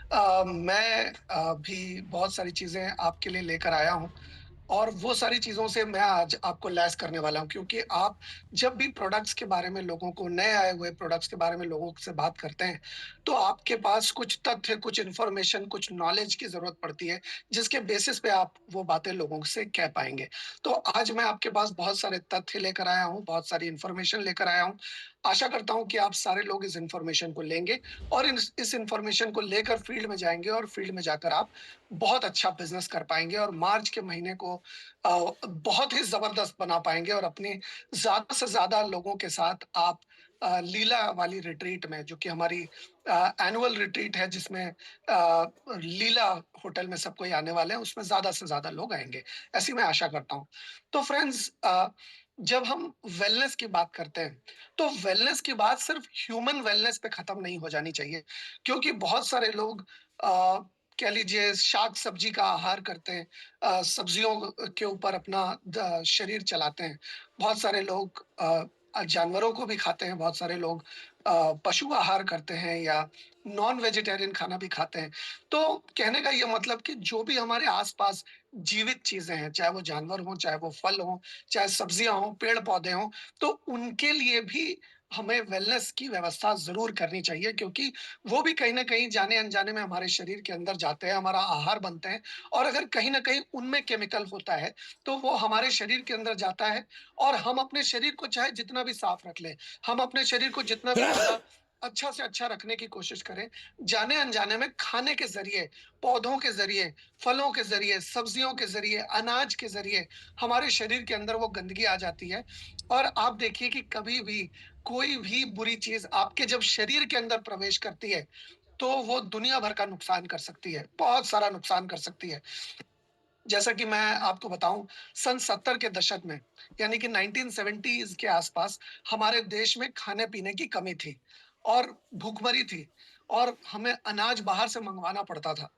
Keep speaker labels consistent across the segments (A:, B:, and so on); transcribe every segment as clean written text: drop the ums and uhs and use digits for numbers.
A: मैं भी बहुत सारी चीज़ें आपके लिए लेकर आया हूँ और वो सारी चीज़ों से मैं आज आपको लैस करने वाला हूँ, क्योंकि आप जब भी प्रोडक्ट्स के बारे में लोगों को, नए आए हुए प्रोडक्ट्स के बारे में लोगों से बात करते हैं, तो आपके पास कुछ तथ्य, कुछ इन्फॉर्मेशन, कुछ नॉलेज की ज़रूरत पड़ती है, जिसके बेसिस पे आप वो बातें लोगों से कह पाएँगे। तो आज मैं आपके पास बहुत सारे तथ्य लेकर आया हूँ, बहुत सारी इन्फॉर्मेशन लेकर आया हूँ। आशा करता हूँ कि आप सारे लोग इस इन्फॉर्मेशन को लेंगे और इस इन्फॉर्मेशन को लेकर फील्ड में जाएँगे और फील्ड में जाकर आप बहुत अच्छा बिज़नेस कर पाएँगे और मार्च के महीने को बहुत ही ज़बरदस्त बना पाएँगे और अपने ज़्यादा से ज़्यादा लोगों के साथ आप लीला वाली रिट्रीट में, जो कि हमारी एनुअल रिट्रीट है, जिसमें लीला होटल में सब कोई आने वाले हैं, उसमें ज़्यादा से ज़्यादा लोग आएँगे। ऐसी मैं आशा करता हूँ। तो फ्रेंड्स, जब हम वेलनेस की बात करते हैं, तो वेलनेस की बात सिर्फ ह्यूमन वेलनेस पे खत्म नहीं हो जानी चाहिए, क्योंकि बहुत सारे लोग कह लीजिए शाक-सब्जी का आहार करते हैं, सब्जियों के ऊपर अपना शरीर चलाते हैं। बहुत सारे लोग जानवरों को भी खाते हैं, बहुत सारे लोग पशु आहार करते हैं या नॉन वेजिटेरियन खाना भी खाते हैं। तो कहने का ये मतलब कि जो भी हमारे आस-पास जीवित चीज़ें हैं, चाहे वो जानवर हों, चाहे वो फल हों, चाहे सब्जियाँ हों, पेड़-पौधे हों, तो उनके लिए भी हमें वेलनेस की व्यवस्था ज़रूर करनी चाहिए, क्योंकि वो भी कहीं न कहीं जाने-अनजाने में हमारे शरीर के अंदर जाते हैं, हमारा आहार बनते हैं और अगर कहीं न कहीं उनमें केमिकल होता है, तो वो हमारे शरीर के अंदर जाता है और हम अपने शरीर को चाहे जितना भी साफ रख लें, हम अपने शरीर को जितना भी ज़्यादा अच्छा से अच्छा रखने की कोशिश करें, जाने-अनजाने में खाने के ज़रिए, पौधों के ज़रिए, फलों के ज़रिए, सब्जियों के ज़रिए, अनाज के ज़रिए हमारे शरीर के अंदर वो गंदगी आ जाती है और आप देखिए कि कभी भी कोई भी बुरी चीज़ आपके जब शरीर के अंदर प्रवेश करती है, तो वो दुनिया भर का नुकसान कर सकती है, बहुत सारा नुकसान कर सकती है। जैसा कि मैं आपको बताऊँ, सन 70 के दशक में, यानी कि 1970s के आस-पास हमारे देश में खाने-पीने की कमी थी और भूखमरी थी और हमें अनाज बाहर से मंगवाना पड़ता था।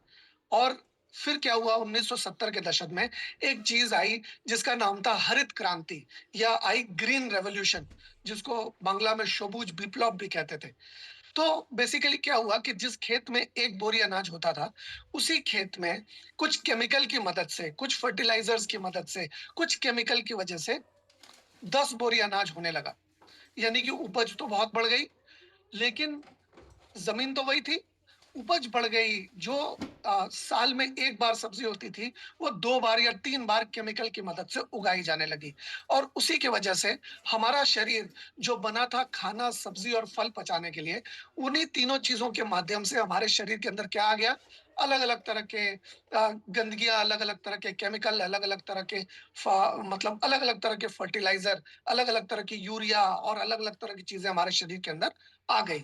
A: और फिर क्या हुआ, 1970 के दशक में एक चीज़ आई जिसका नाम था हरित क्रांति या आई ग्रीन रेवोल्यूशन, जिसको बांग्ला में सबुज विप्लव भी कहते थे। तो बेसिकली क्या हुआ कि जिस खेत में 1 बोरी अनाज होता था, उसी खेत में कुछ केमिकल की मदद से, कुछ फर्टिलाइज़र्स की मदद से, कुछ केमिकल की वजह से 10 बोरी अनाज होने लगा। यानी कि उपज तो बहुत बढ़ गई, लेकिन ज़मीन तो वही थी, उपज बढ़ गई। जो साल में 1 बार सब्ज़ी होती थी, वो 2 बार या 3 बार केमिकल की मदद से उगाई जाने लगी और उसी की वजह से हमारा शरीर जो बना था खाना, सब्ज़ी और फल पचाने के लिए, उन्हीं तीनों चीज़ों के माध्यम से हमारे शरीर के अंदर क्या आ गया, अलग-अलग तरह के गंदगियाँ, अलग-अलग तरह के केमिकल, अलग-अलग तरह के मतलब अलग-अलग तरह के फर्टिलाइज़र, अलग-अलग तरह की यूरिया और अलग-अलग तरह की चीज़ें हमारे शरीर के अंदर आ गई।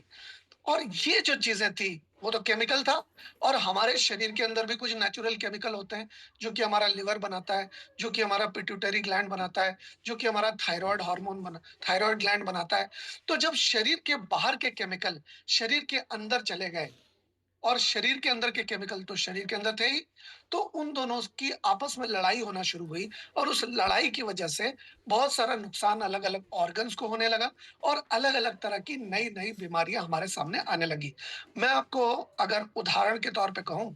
A: और ये जो चीज़ें थी, वो तो केमिकल था और हमारे शरीर के अंदर भी कुछ नेचुरल केमिकल होते हैं, जो कि हमारा लिवर बनाता है, जो कि हमारा पिट्यूटरी ग्लैंड बनाता है, जो कि हमारा थायरॉइड ग्लैंड बनाता है। तो जब शरीर के बाहर के केमिकल शरीर के अंदर चले गए और शरीर के अंदर के केमिकल तो शरीर के अंदर थे ही, तो उन दोनों की आपस में लड़ाई होना शुरू हुई और उस लड़ाई की वजह से बहुत सारा नुकसान अलग-अलग ऑर्गन्स को होने लगा और अलग-अलग तरह की नई-नई बीमारियाँ हमारे सामने आने लगी। मैं आपको अगर उदाहरण के तौर पे कहूँ,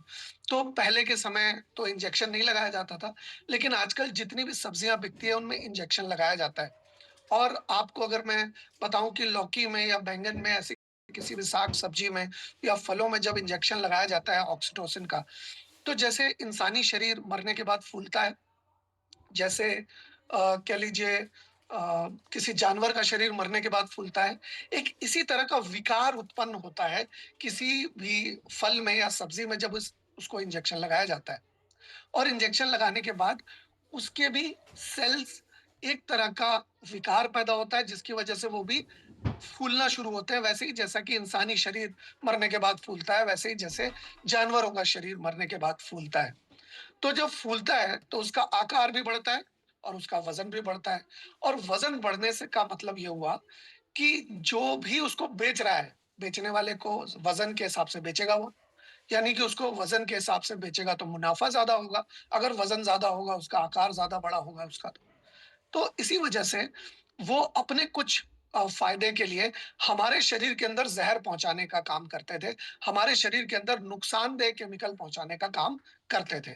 A: तो पहले के समय तो इंजेक्शन नहीं लगाया जाता था, लेकिन आजकल जितनी भी सब्जियाँ बिकती हैं, उनमें इंजेक्शन लगाया जाता है। और आपको अगर मैं बताऊँ कि लौकी में या बैंगन में, ऐसी किसी भी साग-सब्जी में या फलों में जब इंजेक्शन लगाया जाता है ऑक्सीटोसिन का, तो जैसे इंसानी शरीर मरने के बाद फूलता है, जैसे कह लीजिए किसी जानवर का शरीर मरने के बाद फूलता है, एक इसी तरह का विकार उत्पन्न होता है किसी भी फल में या सब्जी में जब उसको इंजेक्शन लगाया जाता है। और इंजेक्शन लगाने के बाद उसके भी सेल्स एक तरह का विकार पैदा होता है, जिसकी वजह से वो भी फूलना शुरू होते हैं, वैसे ही जैसा कि इंसानी शरीर मरने के बाद फूलता है, वैसे ही जैसे जानवरों का शरीर मरने के बाद फूलता है। तो जब फूलता है, तो उसका आकार भी बढ़ता है और उसका वज़न भी बढ़ता है और वज़न बढ़ने से का मतलब ये हुआ कि जो भी उसको बेच रहा है, बेचने वाले को वज़न के हिसाब से बेचेगा वो। यानी कि उसको वज़न के हिसाब से बेचेगा तो मुनाफ़ा ज़्यादा होगा, अगर वज़न ज़्यादा होगा, उसका आकार ज़्यादा बड़ा होगा उसका तो। तो इसी वजह से वो अपने कुछ फ़ायदे के लिए हमारे शरीर के अंदर ज़हर पहुँचाने का काम करते थे, हमारे शरीर के अंदर नुकसानदेह केमिकल पहुँचाने का काम करते थे।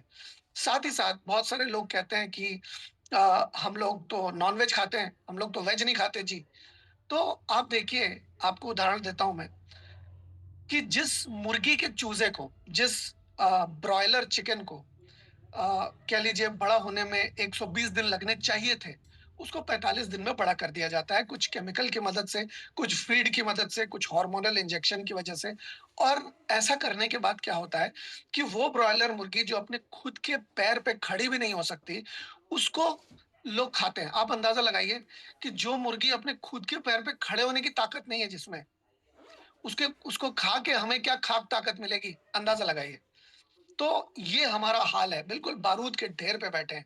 A: साथ ही साथ बहुत सारे लोग कहते हैं कि हम लोग तो नॉन-वेज खाते हैं, हम लोग तो वेज नहीं खाते जी। तो आप देखिए, आपको उदाहरण देता हूँ मैं कि जिस मुर्गी के चूज़े को, जिस ब्रॉयलर चिकन को कह लीजिए बड़ा होने में 120 दिन लगने चाहिए थे, उसको 45 दिन में बड़ा कर दिया जाता है, कुछ केमिकल की मदद से, कुछ फीड की मदद से, कुछ हार्मोनल इंजेक्शन की वजह से। और ऐसा करने के बाद क्या होता है कि वो ब्रॉयलर मुर्गी जो अपने खुद के पैर पे खड़ी भी नहीं हो सकती, उसको लोग खाते हैं। आप अंदाज़ा लगाइए कि जो मुर्गी अपने खुद के पैर पे खड़े होने की ताकत नहीं है जिसमें, उसके उसको खा के हमें क्या खाक ताकत मिलेगी? अंदाज़ा लगाइए। तो ये हमारा हाल है, बिल्कुल बारूद के ढेर पे बैठे हैं।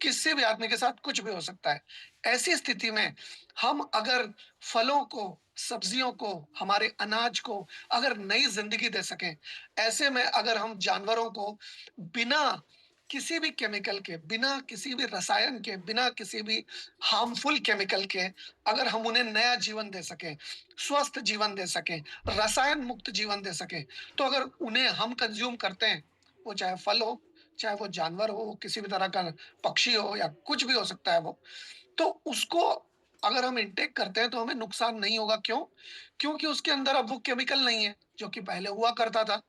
A: किसी भी आदमी के साथ कुछ भी हो सकता है। ऐसी स्थिति में हम अगर फलों को, सब्जियों को, हमारे अनाज को अगर नई ज़िंदगी दे सकें, ऐसे में अगर हम जानवरों को बिना किसी भी केमिकल के, बिना किसी भी रसायन के, बिना किसी भी हार्मफुल केमिकल के अगर हम उन्हें नया जीवन दे सकें, स्वस्थ जीवन दे सकें, रसायन मुक्त जीवन दे सकें, तो अगर उन्हें हम कंज़्यूम करते हैं, वो चाहे फल हो, चाहे वो जानवर हो, किसी भी तरह का पक्षी हो या कुछ भी हो सकता है वो। तो उसको अगर हम इनटेक करते हैं तो हमें नुकसान नहीं होगा, क्यों? क्योंकि उसके अंदर अब वो केमिकल नहीं है, जो कि पहले हुआ करता था।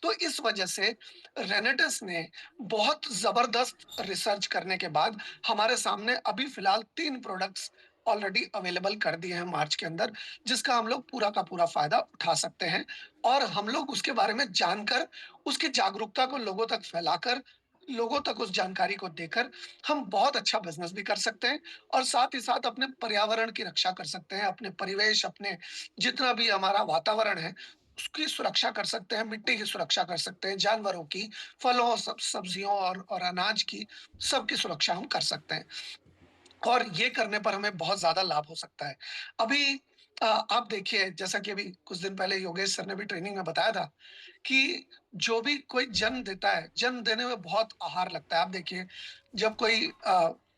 A: तो इस वजह से रेनेटिस ने बहुत ज़बरदस्त रिसर्च करने के बाद हमारे सामने अभी फ़िलहाल 3 प्रोडक्ट्स ऑलरेडी अवेलेबल कर दिए हैं मार्च के अंदर, जिसका हम लोग पूरा का पूरा फ़ायदा उठा सकते हैं और हम लोग उसके बारे में जानकर, उसकी जागरूकता को लोगों तक फैलाकर, लोगों तक उस जानकारी को देकर हम बहुत अच्छा बिज़नेस भी कर सकते हैं और साथ ही साथ अपने पर्यावरण की रक्षा कर सकते हैं, अपने परिवेश, अपने जितना भी हमारा वातावरण है, उसकी सुरक्षा कर सकते हैं, मिट्टी की सुरक्षा कर सकते हैं, जानवरों की, फलों, सब्जियों और अनाज की, सबकी सुरक्षा हम कर सकते हैं। और ये करने पर हमें बहुत ज़्यादा लाभ हो सकता है। अभी आप देखिए, जैसा कि अभी कुछ दिन पहले योगेश सर ने भी ट्रेनिंग में बताया था कि जो भी कोई जन्म देता है, जन्म देने में बहुत आहार लगता है। आप देखिए, जब कोई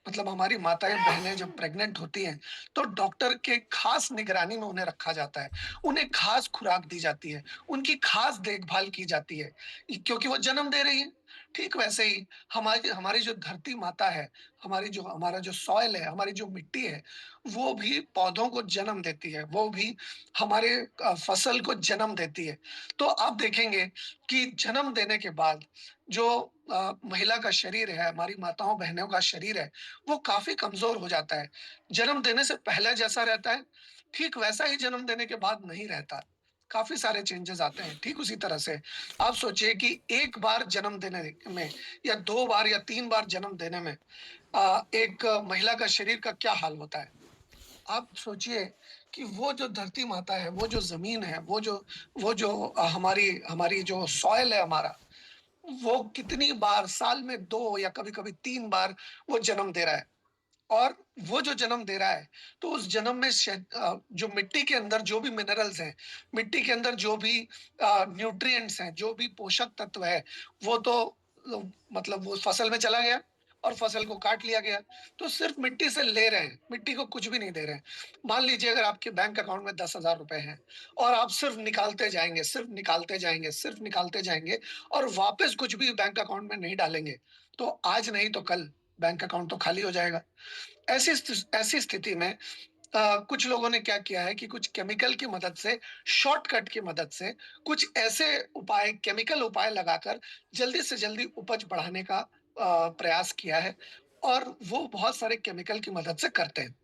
A: मतलब हमारी माताएँ-बहनें जब प्रेग्नेंट होती हैं, तो डॉक्टर के खास निगरानी में उन्हें रखा जाता है। उन्हें खास खुराक दी जाती है, उनकी खास देखभाल की जाती है, क्योंकि वो जन्म दे रही हैं। ठीक वैसे ही हमारी हमारी जो धरती माता है, हमारा जो सॉइल है, हमारी जो मिट्टी है, वो भी पौधों को जन्म देती है, वो भी हमारे फसल को जन्म देती है। तो आप देखेंगे कि जन्म देने के बाद जो महिला का शरीर है, हमारी माताओं-बहनों का शरीर है, वो काफ़ी कमज़ोर हो जाता है। जन्म देने से पहले जैसा रहता है, ठीक वैसा ही जन्म देने के बाद नहीं रहता। काफ़ी सारे चेंजेज़ आते हैं। ठीक उसी तरह से आप सोचिए कि 1 बार जन्म देने में या 2 बार या 3 बार जन्म देने में एक महिला का शरीर का क्या हाल होता है। आप सोचिए कि वो जो धरती माता है, वो जो ज़मीन है, वो जो हमारी हमारी जो सॉइल है हमारा, वो कितनी बार साल में 2 या कभी-कभी 3 बार वो जन्म दे रहा है। और वो जो जन्म दे रहा है, तो उस जन्म में जो मिट्टी के अंदर जो भी मिनरल्स हैं, मिट्टी के अंदर जो भी न्यूट्रिएंट्स हैं, जो भी पोषक तत्व है, वो तो मतलब वो फसल में चला गया और फसल को काट लिया गया। तो सिर्फ़ मिट्टी से ले रहे हैं, मिट्टी को कुछ भी नहीं दे रहे हैं। मान लीजिए अगर आपके बैंक अकाउंट में 10,000 रुपए हैं और आप सिर्फ़ निकालते जाएँगे, सिर्फ़ निकालते जाएँगे, सिर्फ़ निकालते जाएँगे और वापस कुछ भी बैंक अकाउंट में नहीं डालेंगे, तो आज नहीं तो कल बैंक अकाउंट तो खाली हो जाएगा। ऐसी स्थिति में कुछ लोगों ने क्या किया है कि कुछ केमिकल की मदद से, शॉर्टकट की मदद से, कुछ ऐसे उपाय, केमिकल उपाय लगाकर जल्दी से जल्दी उपज बढ़ाने का प्रयास किया है और वो बहुत सारे केमिकल की मदद से करते हैं।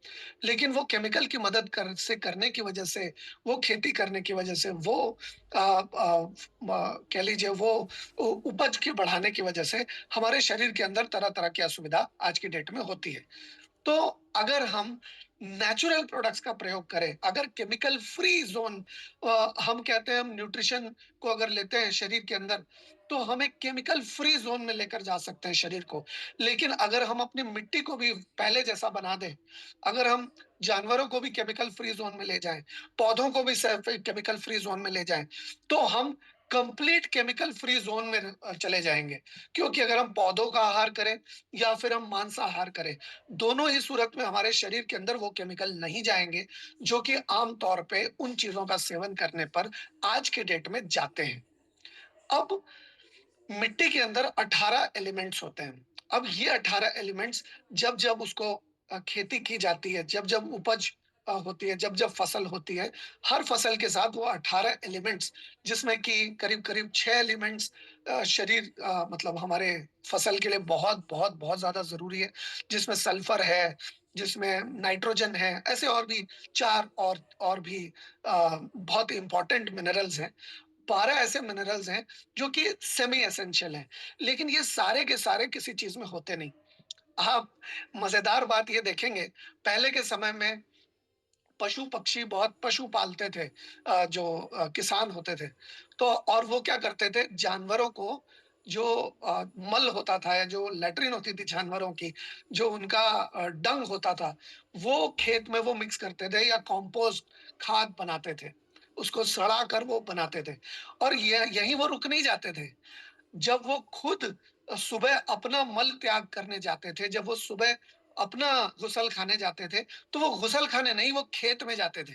A: लेकिन वो केमिकल की मदद करने की वजह से, वो खेती करने की वजह से, वो कह लीजिए वो उपज की बढ़ाने की वजह से हमारे शरीर के अंदर तरह-तरह की असुविधा आज की डेट में होती है। तो अगर हम नेचुरल प्रोडक्ट्स का प्रयोग करें, अगर केमिकल फ्री ज़ोन हम कहते हैं, हम न्यूट्रिशन को अगर लेते हैं शरीर के अंदर, तो हम एक केमिकल फ्री ज़ोन में लेकर जा सकते हैं शरीर को। लेकिन अगर हम अपनी मिट्टी को भी पहले जैसा बना दें, अगर हम जानवरों को भी केमिकल फ्री ज़ोन में ले जाएँ, पौधों को भी केमिकल फ्री ज़ोन में ले जाएँ, तो हम कंप्लीट केमिकल फ्री ज़ोन में चले जाएँगे। क्योंकि अगर हम पौधों का आहार करें या फिर हम मांसाहार करें, दोनों ही सूरत में हमारे शरीर के अंदर वो केमिकल नहीं जाएँगे, जो कि आम तौर पे उन चीज़ों का सेवन करने पर आज के डेट में जाते हैं। अब मिट्टी के अंदर 18 एलिमेंट्स होते हैं। अब ये 18 एलिमेंट्स जब-जब उसको खेती की जाती है, जब-जब उपज होती है, जब-जब फसल होती है, हर फसल के साथ वो 18 एलिमेंट्स, जिसमें कि करीब-करीब 6 एलिमेंट्स शरीर मतलब हमारे फसल के लिए बहुत, बहुत, बहुत ज़्यादा ज़रूरी है, जिसमें सल्फर है, जिसमें नाइट्रोजन है, ऐसे और भी 4 और भी बहुत इम्पोर्टेंट मिनरल्स हैं। 12 ऐसे मिनरल्स हैं जो कि सेमी एसेंशियल हैं, लेकिन ये सारे के सारे किसी चीज़ में होते नहीं। आप मज़ेदार बात ये देखेंगे, पहले के समय में पशु-पक्षी बहुत पशु पालते थे, जो किसान होते थे। तो और वो क्या करते थे, जानवरों को जो मल होता था या जो लैट्रिन होती थी जानवरों की, जो उनका डंग होता था, वो खेत में वो मिक्स करते थे या कंपोस्ट खाद बनाते थे। उसको सड़ा कर वो बनाते थे और य यहीं वो रुक नहीं जाते थे। जब वो खुद सुबह अपना मल त्याग करने जाते थे, जब वो सुबह अपना गुसल खाने जाते थे, तो वो गुसल खाने नहीं, वो खेत में जाते थे।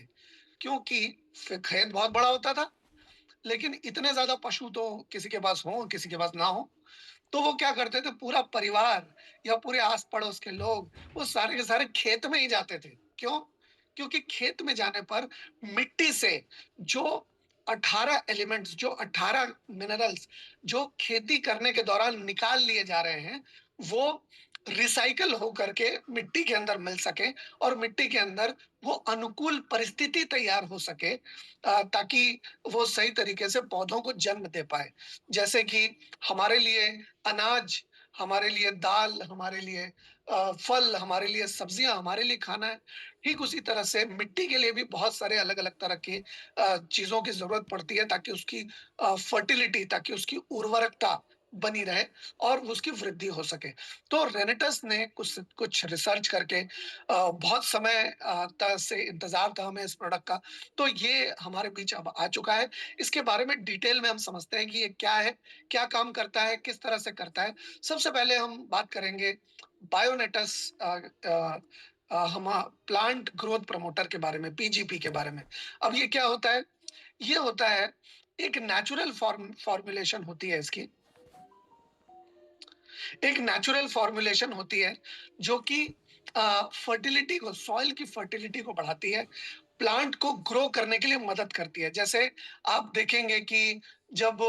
A: क्योंकि खेत बहुत बड़ा होता था, लेकिन इतने ज़्यादा पशु तो किसी के पास हों, किसी के पास ना हों। तो वो क्या करते थे, पूरा परिवार या पूरे आस-पड़ोस के लोग, वो सारे के सारे खेत में ही जाते थे। क्यों? क्योंकि खेत में जाने पर मिट्टी से जो 18 एलिमेंट्स, जो 18 मिनरल्स जो खेती करने के दौरान निकाल लिए जा रहे हैं, वो रिसाइकल होकर के मिट्टी के अंदर मिल सकें और मिट्टी के अंदर वो अनुकूल परिस्थिति तैयार हो सके, ताकि वो सही तरीके से पौधों को जन्म दे पाएँ। जैसे कि हमारे लिए अनाज, हमारे लिए दाल, हमारे लिए फल, हमारे लिए सब्जियाँ, हमारे लिए खाना है। ठीक उसी तरह से मिट्टी के लिए भी बहुत सारे अलग-अलग तरह की चीज़ों की ज़रूरत पड़ती है, ताकि उसकी फर्टिलिटी, ताकि उसकी उर्वरकता बनी रहे और उसकी वृद्धि हो सके। तो रेनेटस ने कुछ कुछ रिसर्च करके बहुत समय त से इंतज़ार था हमें इस प्रोडक्ट का, तो ये हमारे बीच अब आ चुका है। इसके बारे में डिटेल में हम समझते हैं कि ये क्या है, क्या काम करता है, किस तरह से करता है। सबसे पहले हम बात करेंगे बायोनेटस हम प्लांट ग्रोथ प्रमोटर के बारे में, पीजीपी के बारे में। अब ये क्या होता है? ये होता है, एक नेचुरल फॉर्मुलेशन होती है इसकी। एक नेचुरल फॉर्मुलेशन होती है जो कि फर्टिलिटी को, सॉइल की फर्टिलिटी को बढ़ाती है, प्लांट को ग्रो करने के लिए मदद करती है। जैसे आप देखेंगे कि जब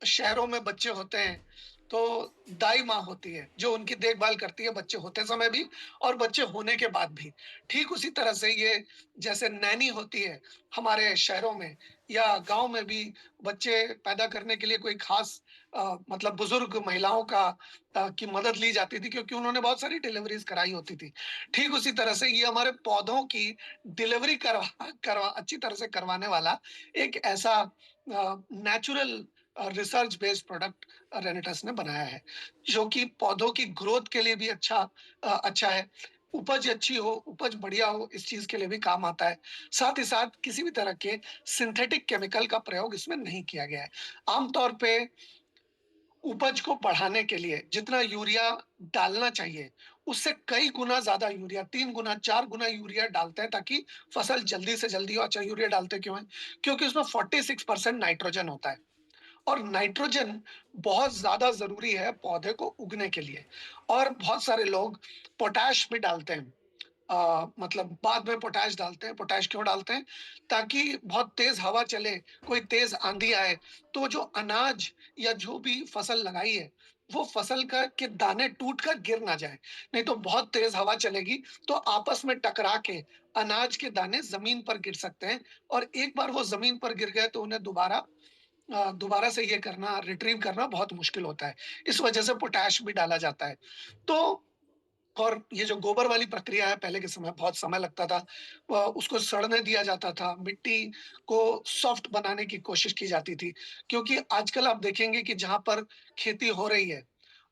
A: शहरों में बच्चे होते हैं, तो दाई माँ होती है जो उनकी देखभाल करती है, बच्चे होते समय भी और बच्चे होने के बाद भी। ठीक उसी तरह से ये, जैसे नैनी होती है हमारे शहरों में या गांव में भी, बच्चे पैदा करने के लिए कोई खास मतलब बुजुर्ग महिलाओं का की मदद ली जाती थी, क्योंकि उन्होंने बहुत सारी डिलीवरीज़ कराई होती थी। ठीक उसी तरह से ये हमारे पौधों की डिलीवरी करवा करवा अच्छी तरह से करवाने वाला एक ऐसा नेचुरल रिसर्च बेस्ड प्रोडक्ट रेनेटस ने बनाया है, जो कि पौधों की ग्रोथ के लिए भी अच्छा है। उपज अच्छी हो, उपज बढ़िया हो, इस चीज़ के लिए भी काम आता है। साथ ही साथ किसी भी तरह के सिंथेटिक केमिकल का प्रयोग इसमें नहीं किया गया है। आम तौर पे उपज को बढ़ाने के लिए जितना यूरिया डालना चाहिए, उससे कई गुना ज़्यादा यूरिया, 3 गुना, 4 गुना यूरिया डालते हैं, ताकि फसल जल्दी से जल्दी हो। अच्छा, यूरिया डालते क्यों हैं? क्योंकि उसमें 46% नाइट्रोजन होता है और नाइट्रोजन बहुत ज़्यादा ज़रूरी है पौधे को उगने के लिए। और बहुत सारे लोग पोटैश भी डालते हैं। मतलब बाद में पोटैश डालते हैं। पोटैश क्यों डालते हैं? ताकि बहुत तेज़ हवा चले, कोई तेज़ आँधी आए, तो जो अनाज या जो भी फसल लगाई है, वो फसल का के दाने टूट कर गिर ना जाएँ। नहीं तो बहुत तेज़ हवा चलेगी, तो आपस में टकरा के अनाज के दाने ज़मीन पर गिर सकते हैं और एक बार वो ज़मीन पर गिर गए, तो उन्हें दोबारा से ये करना, रिट्रीव करना बहुत मुश्किल होता है। इस वजह से पोटैश भी डाला जाता है। तो और ये जो गोबर वाली प्रक्रिया है, पहले के समय बहुत समय लगता था। उसको सड़ने दिया जाता था, मिट्टी को सॉफ्ट बनाने की कोशिश की जाती थी। क्योंकि आजकल आप देखेंगे कि जहाँ पर खेती हो रही है,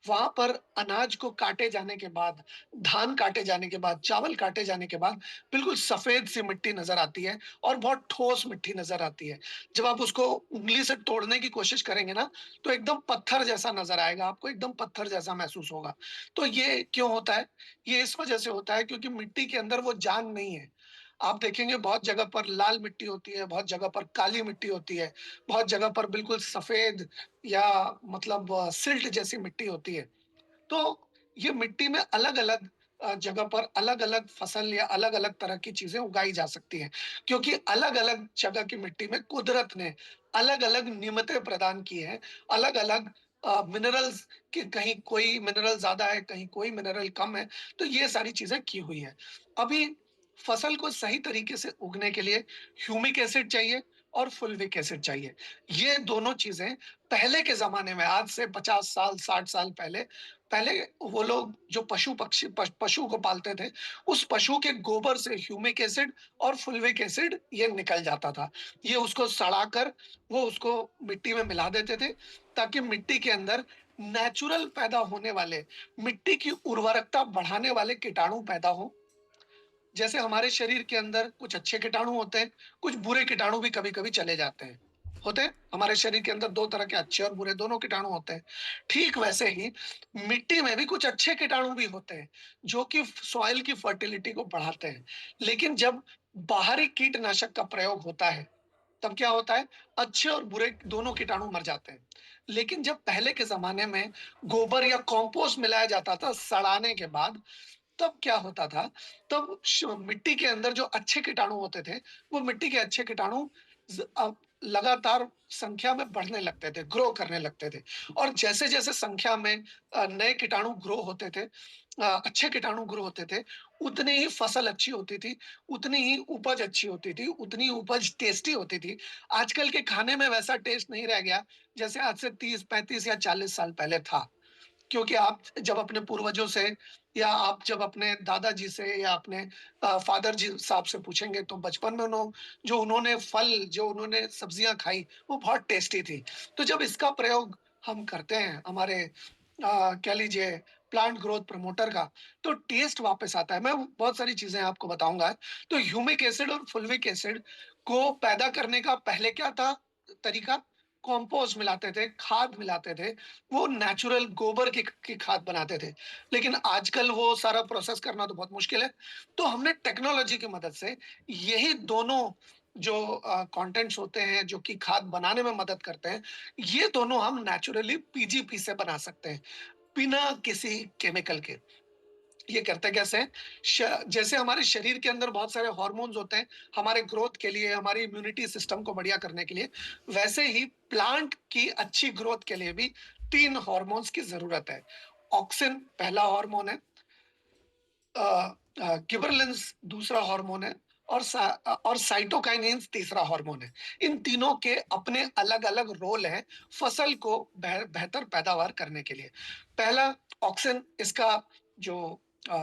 A: वहाँ पर अनाज को काटे जाने के बाद, धान काटे जाने के बाद, चावल काटे जाने के बाद बिल्कुल सफ़ेद सी मिट्टी नज़र आती है और बहुत ठोस मिट्टी नज़र आती है। जब आप उसको उँगली से तोड़ने की कोशिश करेंगे ना, तो एकदम पत्थर जैसा नज़र आएगा, आपको एकदम पत्थर जैसा महसूस होगा। तो ये क्यों होता है? ये इस वजह से होता है क्योंकि मिट्टी के अंदर वो जान नहीं है। आप देखेंगे बहुत जगह पर लाल मिट्टी होती है, बहुत जगह पर काली मिट्टी होती है, बहुत जगह पर बिल्कुल सफ़ेद या मतलब सिल्ट जैसी मिट्टी होती है। तो ये मिट्टी में अलग-अलग जगह पर अलग-अलग फसल या अलग-अलग तरह की चीज़ें उगाई जा सकती हैं, क्योंकि अलग-अलग जगह की मिट्टी में कुदरत ने अलग-अलग नियमतें प्रदान की हैं, अलग-अलग मिनरल्स कि कहीं कोई मिनरल ज़्यादा है, कहीं कोई मिनरल कम है, तो ये सारी चीज़ें की हुई हैं। अभी फसल को सही तरीके से उगने के लिए ह्यूमिक एसिड चाहिए और फुल्विक एसिड चाहिए। ये दोनों चीज़ें पहले के ज़माने में आज से 50 साल, 60 साल पहले पहले वो लोग जो पशु को पालते थे, उस पशु के गोबर से ह्यूमिक एसिड और फुल्विक एसिड ये निकल जाता था। ये उसको सड़ाकर वो उसको मिट्टी में मिला देते थे, ताकि मिट्टी के अंदर नेचुरल पैदा होने वाले, मिट्टी की उर्वरकता बढ़ाने वाले कीटाणु पैदा हों। जैसे हमारे शरीर के अंदर कुछ अच्छे कीटाणु होते हैं, कुछ बुरे कीटाणु भी कभी-कभी चले जाते हैं। होते हैं, हमारे शरीर के अंदर 2 तरह के अच्छे और बुरे दोनों कीटाणु होते हैं। ठीक वैसे ही मिट्टी में भी कुछ अच्छे कीटाणु भी होते हैं, जो कि सॉइल की फर्टिलिटी को बढ़ाते हैं। लेकिन जब बाहरी कीटनाशक का प्रयोग होता है, तब क्या होता है? अच्छे और बुरे दोनों कीटाणु मर जाते हैं। लेकिन जब पहले के ज़माने में गोबर या कंपोस्ट मिलाया जाता था सड़ाने के बाद, तब क्या होता था, तब मिट्टी के अंदर जो अच्छे कीटाणु होते थे, वो मिट्टी के अच्छे कीटाणु लगातार संख्या में बढ़ने लगते थे, ग्रो करने लगते थे। और जैसे-जैसे संख्या में नए कीटाणु ग्रो होते थे, अच्छे कीटाणु ग्रो होते थे, उतनी ही फसल अच्छी होती थी, उतनी ही उपज अच्छी होती थी, उतनी उपज टेस्टी होती थी। आजकल के खाने में वैसा टेस्ट नहीं रह गया, जैसे आज से 30, 35 या 40 साल पहले था। क्योंकि आप जब अपने पूर्वजों से या आप जब अपने दादाजी से या अपने फादर जी साहब से पूछेंगे, तो बचपन में उन्होंने फल, जो उन्होंने सब्जियाँ खाई, वो बहुत टेस्टी थी। तो जब इसका प्रयोग हम करते हैं हमारे कह लीजिए प्लांट ग्रोथ प्रमोटर का, तो टेस्ट वापस आता है। मैं बहुत सारी चीज़ें आपको बताऊँगा। तो ह्यूमिक एसिड और फुल्विक एसिड को पैदा करने का पहले क्या था तरीका? कंपोस्ट मिलाते थे, खाद मिलाते थे, वो नेचुरल गोबर की खाद बनाते थे। लेकिन आजकल वो सारा प्रोसेस करना तो बहुत मुश्किल है। तो हमने टेक्नोलॉजी की मदद से यही दोनों जो कंटेंट्स होते हैं, जो कि खाद बनाने में मदद करते हैं, ये दोनों हम नेचुरली पीजीपी से बना सकते हैं, बिना किसी केमिकल के। ये करते कैसे हैं? जैसे हमारे शरीर के अंदर बहुत सारे हार्मोन्स होते हैं, हमारे ग्रोथ के लिए, हमारी इम्यूनिटी सिस्टम को बढ़िया करने के लिए, वैसे ही प्लांट की अच्छी ग्रोथ के लिए भी 3 हार्मोन्स की ज़रूरत है। ऑक्सिन पहला हार्मोन है, गिबरेलिंस दूसरा हार्मोन है और साइटोकाइनेन्स तीसरा हार्मोन है। इन तीनों के अपने अलग-अलग रोल हैं फसल को बेहतर पैदावार करने के लिए। पहला ऑक्सिन जो अ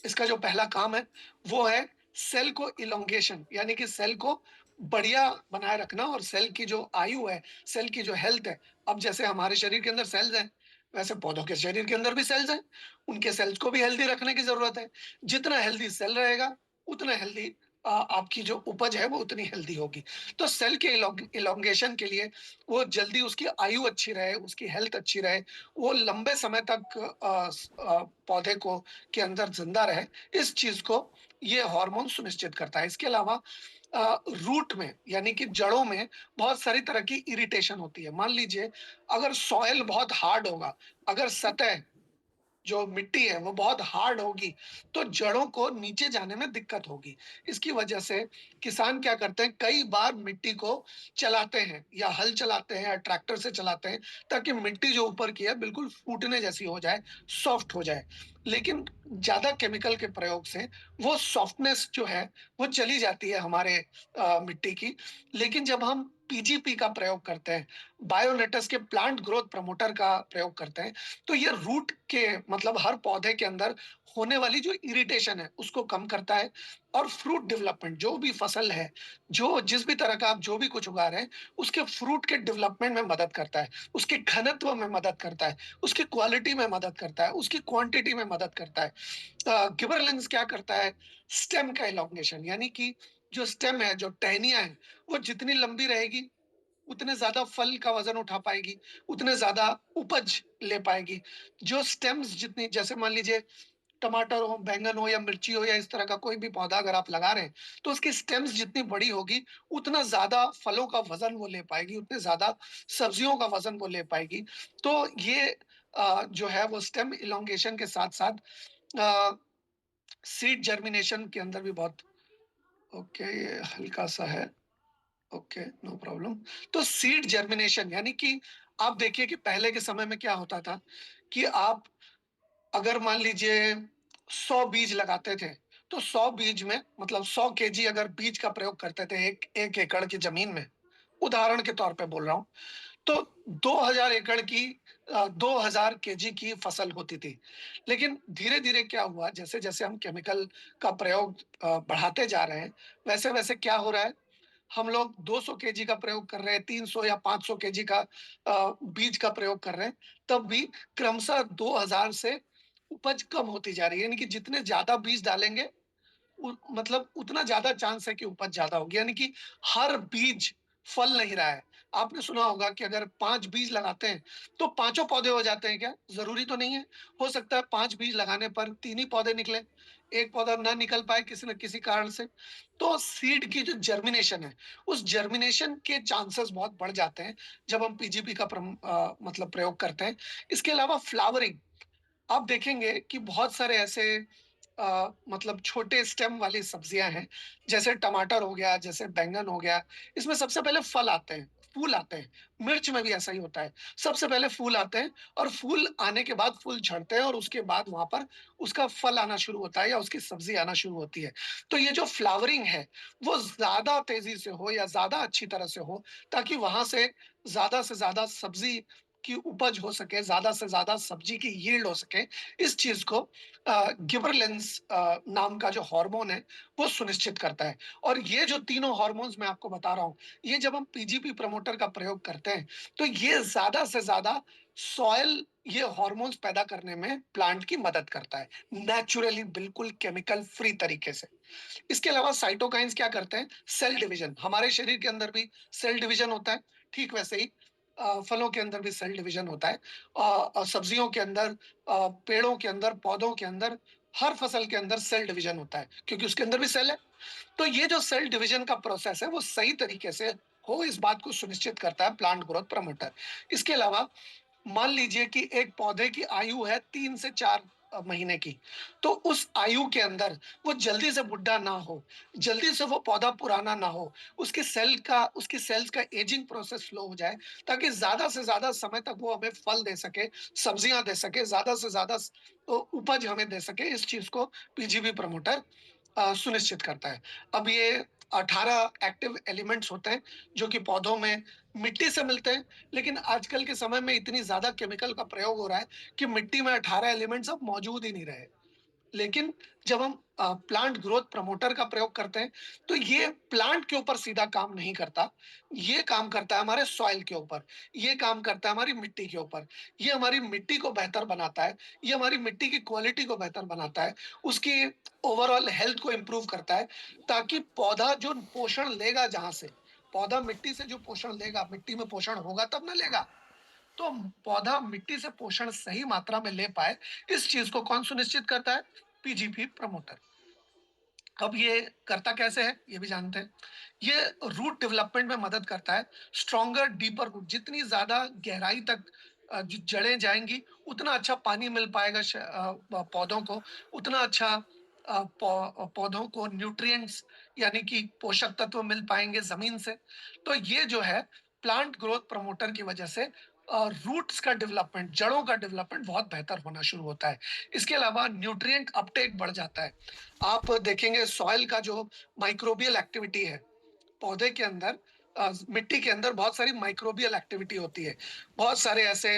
A: इसका जो पहला काम है, वो है सेल को इलोंगेशन, यानी कि सेल को बढ़िया बनाए रखना और सेल की जो आयु है, सेल की जो हेल्थ है, अब जैसे हमारे शरीर के अंदर सेल्स हैं, वैसे पौधों के शरीर के अंदर भी सेल्स हैं। उनके सेल्स को भी हेल्दी रखने की ज़रूरत है। जितना हेल्दी सेल रहेगा, उतना हेल्दी आपकी जो उपज है, वो उतनी हेल्दी होगी। तो सेल के इलोंगेशन के लिए वो जल्दी उसकी आयु अच्छी रहे, उसकी हेल्थ अच्छी रहे, वो लंबे समय तक पौधे को के अंदर ज़िंदा रहे, इस चीज़ को ये हार्मोन सुनिश्चित करता है। इसके अलावा रूट में यानी कि जड़ों में बहुत सारी तरह की इरिटेशन होती है। मान लीजिए अगर सॉइल बहुत हार्ड होगा, अगर सतह जो मिट्टी है वो बहुत हार्ड होगी, तो जड़ों को नीचे जाने में दिक्कत होगी। इसकी वजह से किसान क्या करते हैं, कई बार मिट्टी को चलाते हैं या हल चलाते हैं या ट्रैक्टर से चलाते हैं, ताकि मिट्टी जो ऊपर की है बिल्कुल फूटने जैसी हो जाए, सॉफ्ट हो जाए। लेकिन ज़्यादा केमिकल के प्रयोग से वो सॉफ्टनेस जो है, वो चली जाती है हमारे मिट्टी की। लेकिन जब हम पीजीपी का प्रयोग करते हैं, बायोलेटस के प्लांट ग्रोथ प्रमोटर का प्रयोग करते हैं, तो ये रूट के मतलब हर पौधे के अंदर होने वाली जो इरिटेशन है, उसको कम करता है और फ्रूट डेवलपमेंट जो भी फसल है, जो जिस भी तरह का आप जो भी कुछ उगा रहे हैं, उसके फ्रूट के डेवलपमेंट में मदद करता है, उसके घनत्व में मदद करता है, उसकी क्वालिटी में मदद करता है, उसकी क्वांटिटी में मदद करता है। गिबरलिंस क्या करता है? स्टेम का एलोंगेशन यानी कि जो स्टेम है, जो टहनियाँ हैं, वो जितनी लंबी रहेगी, उतने ज़्यादा फल का वज़न उठा पाएगी, उतने ज़्यादा उपज ले पाएगी। जो स्टेम्स जितनी जैसे मान लीजिए टमाटर हो, बैंगन हो या मिर्ची हो या इस तरह का कोई भी पौधा अगर आप लगा रहे हैं, तो उसकी स्टेम्स जितनी बड़ी होगी, उतना ज़्यादा फलों का वज़न वो ले पाएगी, उतने ज़्यादा सब्जियों का वज़न वो ले पाएगी। तो ये जो है वो स्टेम एलोंगेशन के साथ-साथ अ, सीड जर्मिनेशन के अंदर भी बहुत ओके, ये हल्का-सा है। Okay, no problem. तो सीड जर्मिनेशन यानी कि आप देखिए कि पहले के समय में क्या होता था कि आप अगर मान लीजिए 100 बीज लगाते थे, तो 100 बीज में मतलब 100 केजी अगर बीज का प्रयोग करते थे 1 एकड़ की ज़मीन में, उदाहरण के तौर पे बोल रहा हूँ, तो 2000 एकड़ की 2000 केजी की फसल होती थी। लेकिन धीरे-धीरे क्या हुआ, जैसे-जैसे हम केमिकल का प्रयोग बढ़ाते जा रहे हैं, वैसे-वैसे क्या हो रहा है, हम लोग 200 केजी का प्रयोग कर रहे हैं, 300 या 500 केजी का बीज का प्रयोग कर रहे हैं, तब भी क्रमशः 2000 से उपज कम होती जा रही है। यानी कि जितने ज़्यादा बीज डालेंगे, मतलब उतना ज़्यादा चांस है कि उपज ज़्यादा होगी। यानी कि हर बीज फल नहीं रहा है। आपने सुना होगा कि अगर 5 बीज लगाते हैं, तो पाँचों पौधे हो जाते हैं क्या? ज़रूरी तो नहीं है। हो सकता है 5 बीज लगाने पर 3 ही पौधे निकले, 1 पौधा ना निकल पाए किसी न किसी कारण से। तो सीड की जो जर्मिनेशन है, उस जर्मिनेशन के चांसेस बहुत बढ़ जाते हैं, जब हम पीजीपी का मतलब प्रयोग करते हैं। इसके अलावा फ्लावरिंग, आप देखेंगे कि बहुत सारे ऐसे मतलब छोटे स्टेम वाली सब्जियां हैं, जैसे टमाटर हो गया, जैसे बैंगन हो गया, इसमें सबसे पहले फल आते हैं, फूल आते हैं। मिर्च में भी ऐसा ही होता है, सबसे पहले फूल आते हैं और फूल आने के बाद फूल झड़ते हैं और उसके बाद वहां पर उसका फल आना शुरू होता है या उसकी सब्जी आना शुरू होती है। तो ये जो फ्लावरिंग है, वो ज्यादा तेजी से हो या ज्यादा अच्छी तरह से हो, ताकि वहां से ज्यादा सब्जी की उपज हो सके, ज्यादा से ज्यादा सब्जी की यील्ड हो सके। इस चीज को गिबरलिंस नाम का जो हार्मोन है, वो सुनिश्चित करता है। और ये जो तीनों हार्मोन्स मैं आपको बता रहा हूँ, ये जब हम पीजीपी प्रमोटर का प्रयोग करते हैं, तो ये ज्यादा से ज्यादा सॉयल ये हार्मोन्स पैदा करने में प्लांट की मदद करता है, नेचुरली, बिल्कुल केमिकल फ्री तरीके से। इसके अलावा साइटोकाइंस क्या करते हैं? Cell division. हमारे शरीर के अंदर भी सेल डिवीजन होता है, ठीक वैसे ही फलों के अंदर भी सेल डिवीजन होता है। सब्जियों के अंदर, पेड़ों के अंदर, पौधों के अंदर, हर फसल के अंदर सेल डिवीजन होता है, क्योंकि उसके अंदर भी सेल है। तो ये जो सेल डिवीजन का प्रोसेस है, वो सही तरीके से हो, इस बात को सुनिश्चित करता है प्लांट ग्रोथ प्रमोटर। इसके अलावा मान लीजिए कि एक पौधे की आयु है 3 से 4 महीने की, तो उस आयु के अंदर वो जल्दी से बुढ़ा ना हो, जल्दी से वो पौधा पुराना ना हो, उसकी सेल्स का एजिंग प्रोसेस स्लो हो जाए, ताकि ज़्यादा से ज़्यादा समय तक वो हमें फल दे सके, सब्जियाँ दे सके, ज़्यादा से ज़्यादा उपज हमें दे सके। इस चीज़ को पीजीबी प्रमोटर सुनिश्चित करता है। अब ये 18 एक्टिव एलिमेंट्स होते हैं, जो कि पौधों में मिट्टी से मिलते हैं, लेकिन आजकल के समय में इतनी ज़्यादा केमिकल का प्रयोग हो रहा है कि मिट्टी में 18 एलिमेंट्स अब मौजूद ही नहीं रहे। लेकिन जब हम प्लांट ग्रोथ प्रमोटर का प्रयोग करते हैं, तो ये प्लांट के ऊपर सीधा काम नहीं करता, ये काम करता है हमारे सॉइल के ऊपर, ये काम करता है हमारी मिट्टी के ऊपर। ये हमारी मिट्टी को बेहतर बनाता है, ये हमारी मिट्टी की क्वालिटी को बेहतर बनाता है, उसकी ओवरऑल हेल्थ को इम्प्रूव करता है, ताकि पौधा जो पोषण लेगा जहाँ से, पौधा मिट्टी से जो पोषण लेगा, मिट्टी में पोषण होगा तब ना लेगा। तो पौधा मिट्टी से पोषण सही मात्रा में ले पाए, इस चीज को कौन सुनिश्चित करता है? PGP promoter. अब ये करता कैसे है, ये भी जानते हैं। ये रूट डेवलपमेंट में मदद करता है। स्ट्रॉन्गर डीपर रूट, जितनी ज्यादा गहराई तक जो जड़ें जाएंगी, उतना अच्छा पानी मिल पाएगा पौधों को, उतना अच्छा पौधों को न्यूट्रिएंट्स यानी कि पोषक तत्व मिल पाएंगे जमीन से। तो ये जो है प्लांट ग्रोथ प्रमोटर की वजह से रूट्स का डेवलपमेंट, जड़ों का डेवलपमेंट बहुत बेहतर होना शुरू होता है। इसके अलावा न्यूट्रिएंट अपटेक बढ़ जाता है। आप देखेंगे सॉइल का जो माइक्रोबियल एक्टिविटी है, पौधे के अंदर मिट्टी के अंदर बहुत सारी माइक्रोबियल एक्टिविटी होती है। बहुत सारे ऐसे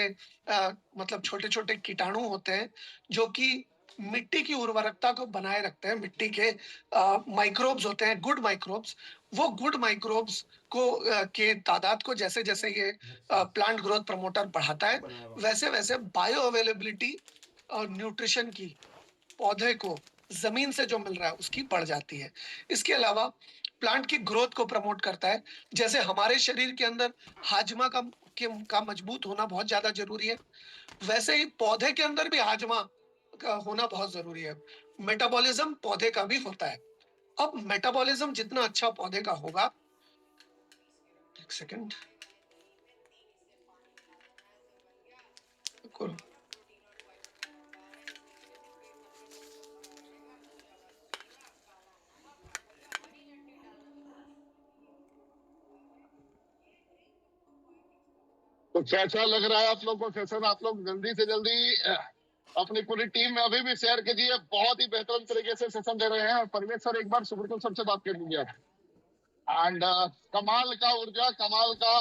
A: मतलब छोटे-छोटे कीटाणु होते हैं, जो कि मिट्टी की उर्वरकता को बनाए रखते हैं। मिट्टी के माइक्रोब्स होते हैं, गुड माइक्रोब्स। वो गुड माइक्रोब्स के तादाद को जैसे-जैसे ये
B: अच्छा,
A: प्लांट ग्रोथ प्रमोटर बढ़ाता है,
B: बनाया हुआ।
A: वैसे-वैसे बायो अवेलेबिलिटी और न्यूट्रिशन की पौधे को ज़मीन से जो मिल रहा है उसकी बढ़ जाती है। इसके अलावा प्लांट की ग्रोथ को प्रमोट करता है। जैसे हमारे शरीर के अंदर हाजमा का मजबूत होना बहुत ज़्यादा ज़रूरी है, वैसे ही पौधे के अंदर भी हाजमा का होना बहुत ज़रूरी है। मेटाबॉलिज़्म पौधे का भी होता है। अब मेटाबॉलिज़्म जितना अच्छा पौधे का होगा, 1 सेकंड, रुको।
C: तो कैसा लग रहा है आप लोग को सेशन? आप लोग जल्दी से जल्दी अपनी पूरी टीम में अभी भी शेयर कीजिए। बहुत ही बेहतरीन तरीके से सेशन दे रहे हैं। और परवेश सर, एक बार सुब्रतल सर से बात कर लीजिए आप। एंड कमाल का ऊर्जा, कमाल का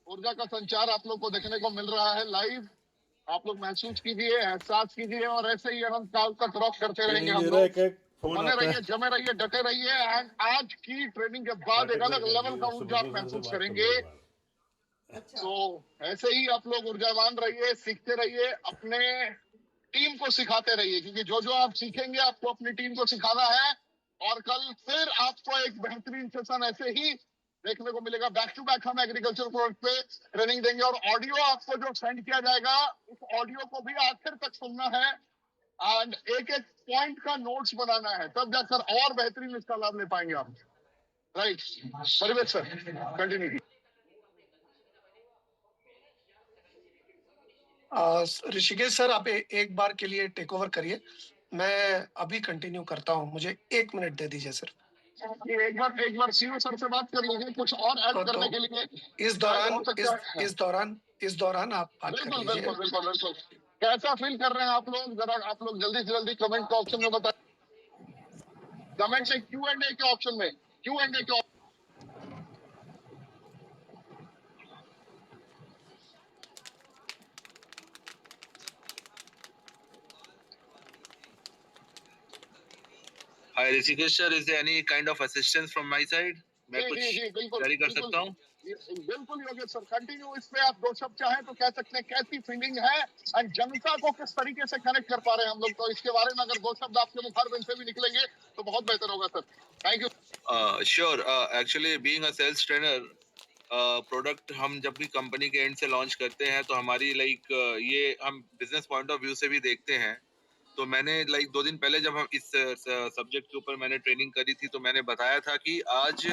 C: ऊर्जा का संचार आप लोग को देखने को मिल रहा है लाइव। आप लोग महसूस कीजिए, एहसास कीजिए, और ऐसे ही अनंत काल तक रॉक करते
B: ये
C: रहेंगे
B: नहीं
C: हम
B: दे रहा,
C: लोग।
B: एक एक
C: तो
B: फोन
C: बने
B: आता
C: रहिए,
B: है।
C: जमे रहिए, डटे रहिए। एंड आज की ट्रेनिंग के बाद एक
B: काटे
C: अलग
B: जाएगा
C: लेवल का
B: कि
C: ऊर्जा आप
B: सुब्रतो सर से
C: महसूस
B: बात कर लो
C: करेंगे।
B: एक बार।
C: तो ऐसे ही आप लोग ऊर्जावान रहिए, सीखते रहिए, अपने टीम को सिखाते रहिए, क्योंकि जो जो आप सीखेंगे आपको अपनी टीम को सिखाना है। और कल फिर आपको एक बेहतरीन सेशन ऐसे ही देखने को मिलेगा। बैक टू बैक हम एग्रीकल्चर प्रोडक्ट पे ट्रेनिंग देंगे, और ऑडियो आपको जो सेंड किया जाएगा उस ऑडियो को भी आखिर तक सुनना है। एंड एक एक पॉइंट का नोट्स बनाना है, तब जाकर और बेहतरीन इसका लाभ ले पाएंगे आप। राइट, परिवेश सर, कंटिन्यू।
A: ऋषिकेश सर, आप एक बार के लिए टेक ओवर करिए। मैं अभी कंटिन्यू करता हूँ। मुझे 1 मिनट दे दीजिए सर।
C: एक बार सीओ सर से बात कर लीजिए कुछ और ऐड
A: तो
C: करने के लिए।
A: इस
C: शायद
A: दौरान
C: हो सकता है।
A: इस दौरान आप बात कर
C: बिल्कुल
A: लीजिए।
C: बिल्कुल बिल्कुल बिल्कुल। कैसा फील कर रहे हैं आप लोग? जरा आप लोग जल्दी से जल्दी कमेंट के ऑप्शन में बताएं। कमेंट से क्यू एंड ए के ऑप्शन में, क्यू एंड ए के।
D: Hi Rishikesh sir, is there any kind of assistance from my side? मैं
C: जी जी
D: कुछ
C: जी, बिल्कुल
D: जारी कर
C: बिल्कुल।
D: सकता हूँ?
C: बिल्कुल योगेश सर, कंटिन्यू। इस पे आप दो शब्द चाहें तो कह सकते हैं, कैसी फीलिंग है और जनता को किस तरीके से कनेक्ट कर पा रहे हैं हम लोग। तो इसके बारे में अगर दो शब्द आपके मुखारबिन से भी निकलेंगे तो बहुत बेहतर होगा sir. Thank you.
D: Sure. Actually, being a sales trainer, product हम जब भी कंपनी के एंड से लॉन्च करते हैं तो हमारी ये हम बिजनेस पॉइंट ऑफ व्यू से भी देखते हैं। तो मैंने 2 दिन पहले जब हम इस सब्जेक्ट के ऊपर मैंने ट्रेनिंग करी थी तो मैंने बताया था कि आज